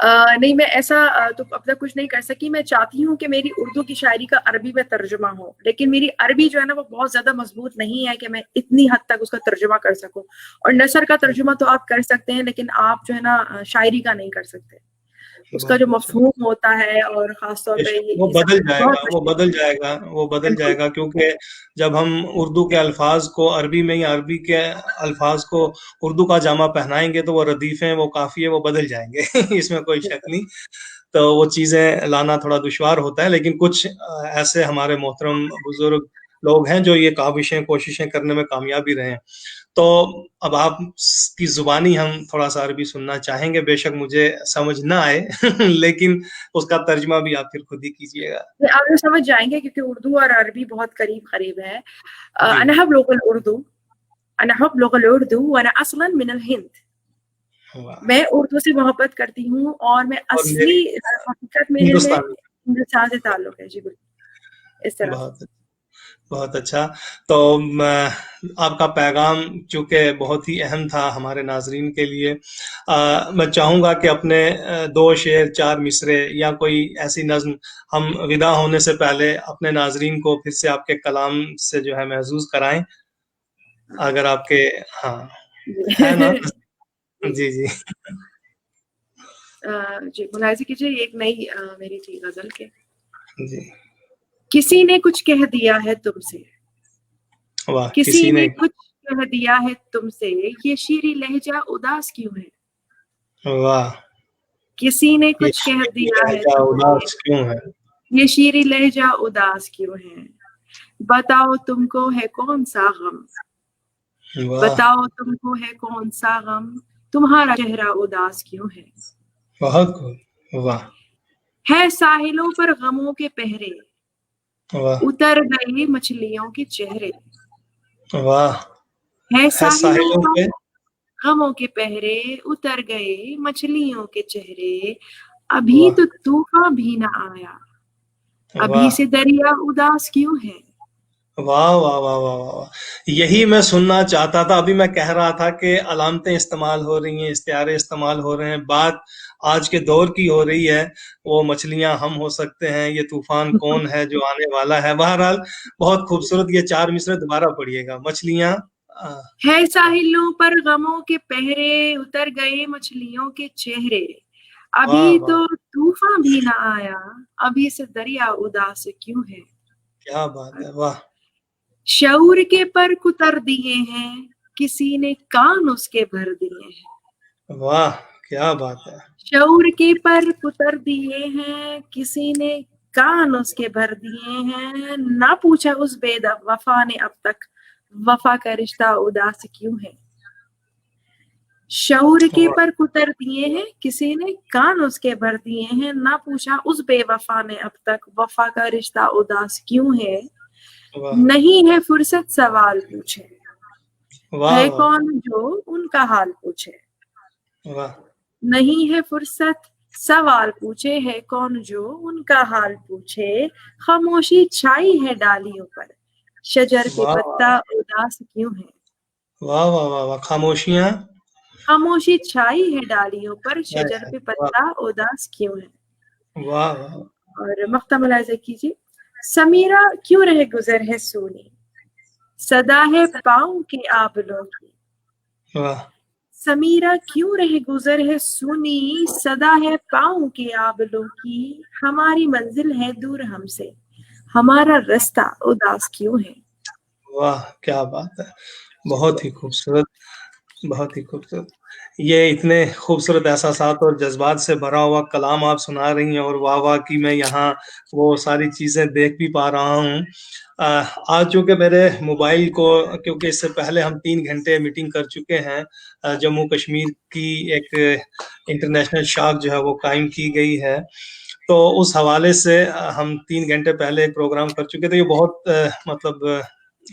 نہیں میں ایسا تو اب تک کچھ نہیں کر سکی. میں چاہتی ہوں کہ میری اردو کی شاعری کا عربی میں ترجمہ ہو, لیکن میری عربی جو ہے نا وہ بہت زیادہ مضبوط نہیں ہے کہ میں اتنی حد تک اس کا ترجمہ کر سکوں. اور نثر کا ترجمہ تو آپ کر سکتے ہیں, لیکن آپ جو ہے نا شاعری کا نہیں کر سکتے. اس کا جو مفہوم ہوتا ہے اور خاص طور پہ وہ بدل جائے گا کیونکہ جب ہم اردو کے الفاظ کو عربی میں یا عربی کے الفاظ کو اردو کا جامع پہنائیں گے تو وہ ردیفیں, وہ قافیے وہ بدل جائیں گے. اس میں کوئی شک نہیں. تو وہ چیزیں لانا تھوڑا دشوار ہوتا ہے, لیکن کچھ ایسے ہمارے محترم بزرگ لوگ ہیں جو یہ کوششیں کرنے میں کامیابی رہے ہیں. تو اب آپ کی زبانی ہم تھوڑا سا عربی سننا چاہیں گے. بے شک مجھے سمجھ نہ آئے لیکن اس کا ترجمہ بھی آپ پھر خود ہی کیجیے گا. آپ لوگ سمجھ جائیں گے کیونکہ اردو اور عربی بہت قریب ہے. انا احب لغة الاردو وانا اصلا من الهند. میں اردو سے محبت کرتی ہوں اور میں اصلی حقیقت میں ہندوستان سے تعلق ہے. جی بالکل اس طرح. بہت اچھا. تو آپ کا پیغام چونکہ بہت ہی اہم تھا ہمارے ناظرین کے لیے, میں چاہوں گا کہ اپنے 2 شعر 4 مصرے یا کوئی ایسی نظم ہم ودا ہونے سے پہلے اپنے ناظرین کو پھر سے آپ کے کلام سے جو ہے محظوظ کرائیں, اگر آپ کے ہاں ہے نا. جی جی جی ملاحظہ کیجیے, ایک نئی میری تھی غزل کے. جی کسی نے کچھ کہہ دیا ہے تم سے, واہ, کسی نے کچھ کہہ دیا ہے تم سے, یہ شیریں لہجہ اداس کیوں ہے. واہ, کسی نے کچھ کہہ دیا ہے تم سے, یہ شیریں لہجہ اداس کیوں ہے. بتاؤ تم کو ہے کون سا غم, بتاؤ تم کو ہے کون سا غم, تمہارا چہرہ اداس کیوں ہے. بہت واہ. ہے ساحلوں پر غموں کے پہرے, اتر گئے مچھلیوں کے چہرے. واہ. ہے ساحلوں پر غموں کے پہرے, اتر گئے مچھلیوں کے چہرے. ابھی تو طوفان بھی نہ آیا, ابھی سے دریا اداس کیوں ہے. واہ واہ واہ واہ واہ, یہی میں سننا چاہتا تھا. ابھی میں کہہ رہا تھا کہ علامتیں استعمال ہو رہی ہیں, استعارے استعمال ہو رہے ہیں, بات آج کے دور کی ہو رہی ہے. وہ مچھلیاں ہم ہو سکتے ہیں, یہ طوفان کون ہے جو آنے والا ہے. بہرحال بہت خوبصورت. یہ 4 مصرے دوبارہ پڑھیے گا. مچھلیاں ہے ساحلوں پر غموں کے پہرے, اتر گئے مچھلیوں کے چہرے. ابھی تو طوفان بھی نہ آیا, ابھی سے دریا اداس کیوں ہے. کیا بات ہے. واہ. شعور کے پر کتر دیے ہیں, کسی نے کان اس کے بھر دیے ہیں. واہ کیا بات ہے. شعور کے پر کتر دیے ہیں, کسی نے کان اس کے بھر دیے ہیں. نہ پوچھا اس بے وفا نے اب تک, وفا کا رشتہ اداس کیوں ہے. شعور کے پر کتر دیے ہیں, کسی نے کان اس کے بھر دیے ہیں. نہ پوچھا اس بے وفا نے اب تک, وفا کا رشتہ اداس کیوں ہے. نہیں ہے فرصت سوال پوچھے, ہے کون جو ان کا حال پوچھے. نہیں ہے فرصت سوال پوچھے, ہے کون جو ان کا حال پوچھے. خاموشی چھائی ہے ڈالیوں پر, شجر پہ پتا اداس کیوں ہے. واہ واہ واہ واہ. خاموشیاں, خاموشی چھائی ہے ڈالیوں پر, شجر پہ پتا اداس کیوں ہے. واہ واہ. اور مقطع ملاحظہ کیجیے. سمیرہ کیوں رہ گزر ہے سونی, صدا ہے پاؤں کے آبلوں کی. سمیرہ کیوں رہ گزر ہے سونی, صدا ہے پاؤں کے آبلوں کی. ہماری منزل ہے دور ہم سے, ہمارا رستہ اداس کیوں ہے. واہ کیا بات ہے. بہت ہی خوبصورت, بہت ہی خوبصورت. یہ اتنے خوبصورت احساسات اور جذبات سے بھرا ہوا کلام آپ سنا رہی ہیں, اور واہ واہ کی میں یہاں وہ ساری چیزیں دیکھ بھی پا رہا ہوں. آج چونکہ میرے موبائل کو, کیونکہ اس سے پہلے ہم 3 گھنٹے میٹنگ کر چکے ہیں, جموں کشمیر کی ایک انٹرنیشنل شاخ جو ہے وہ قائم کی گئی ہے, تو اس حوالے سے ہم 3 گھنٹے پہلے ایک پروگرام کر چکے تھے. یہ بہت مطلب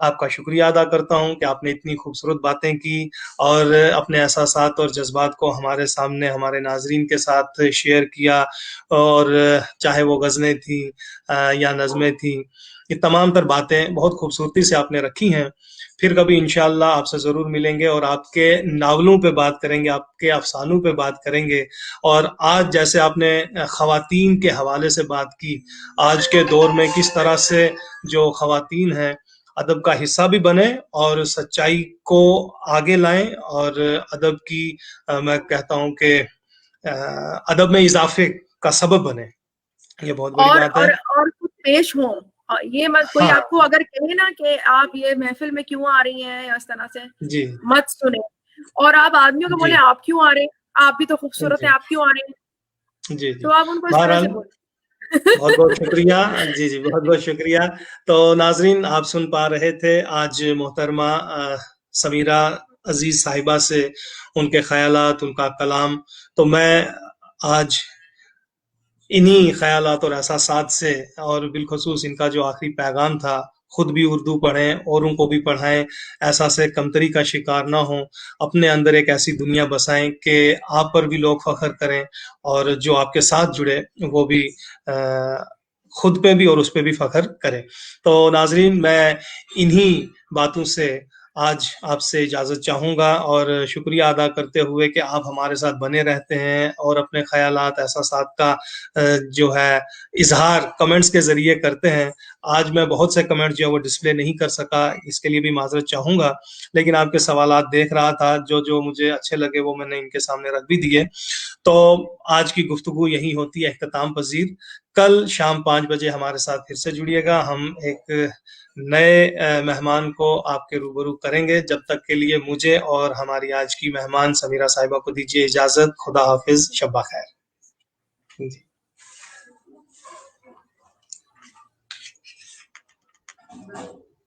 آپ کا شکریہ ادا کرتا ہوں کہ آپ نے اتنی خوبصورت باتیں کی اور اپنے احساسات اور جذبات کو ہمارے سامنے ہمارے ناظرین کے ساتھ شیئر کیا، اور چاہے وہ غزلیں تھیں یا نظمیں تھیں، یہ تمام تر باتیں بہت خوبصورتی سے آپ نے رکھی ہیں۔ پھر کبھی انشاءاللہ آپ سے ضرور ملیں گے اور آپ کے ناولوں پہ بات کریں گے، آپ کے افسانوں پہ بات کریں گے۔ اور آج جیسے آپ نے خواتین کے حوالے سے بات کی، آج کے دور میں کس طرح سے جو خواتین ہیں ادب کا حصہ بھی بنے اور سچائی کو آگے لائیں، اور ادب کی میں کہتا ہوں کہ ادب میں اضافے کا سبب بنے، یہ بہت بڑی بات ہے۔ اور کچھ پیش ہوں، یہ مت کوئی ہاں آپ کو اگر کہے نا کہ آپ یہ محفل میں کیوں آ رہی ہیں اس طرح سے، جی مت سنیں، اور آپ آدمیوں کو جی بولے آپ کیوں آ رہے ہیں، آپ بھی تو خوبصورت جی ہیں، آپ کیوں آ رہے ہیں، جی جی تو آپ ان کو اس طرح بہرحال سے بولیں۔ بہت بہت شکریہ، جی جی بہت بہت شکریہ۔ تو ناظرین، آپ سن پا رہے تھے آج محترمہ سمیرہ عزیز صاحبہ سے ان کے خیالات، ان کا کلام۔ تو میں آج انہی خیالات اور احساسات سے، اور بالخصوص ان کا جو آخری پیغام تھا، خود بھی اردو پڑھیں، اوروں کو بھی پڑھائیں، احساس کمتری کا شکار نہ ہوں، اپنے اندر ایک ایسی دنیا بسائیں کہ آپ پر بھی لوگ فخر کریں، اور جو آپ کے ساتھ جڑے وہ بھی خود پہ بھی اور اس پہ بھی فخر کریں۔ تو ناظرین، میں انہی باتوں سے آج آپ سے اجازت چاہوں گا، اور شکریہ ادا کرتے ہوئے کہ آپ ہمارے ساتھ بنے رہتے ہیں اور اپنے خیالات، احساسات کا جو ہے اظہار کمنٹس کے ذریعے کرتے ہیں۔ آج میں بہت سے کمنٹس جو ہے وہ ڈسپلے نہیں کر سکا، اس کے لیے بھی معذرت چاہوں گا، لیکن آپ کے سوالات دیکھ رہا تھا، جو مجھے اچھے لگے وہ میں نے ان کے سامنے رکھ بھی دیے۔ تو آج کی گفتگو یہی ہوتی ہے اختتام پذیر۔ کل شام 5 بجے ہمارے ساتھ پھر سے جڑیے گا، ہم ایک نئے مہمان کو آپ کے روبرو کریں گے۔ جب تک کے لیے مجھے اور ہماری آج کی مہمان سمیرہ صاحبہ کو دیجیے اجازت۔ خدا حافظ، شب بخیر۔ جی۔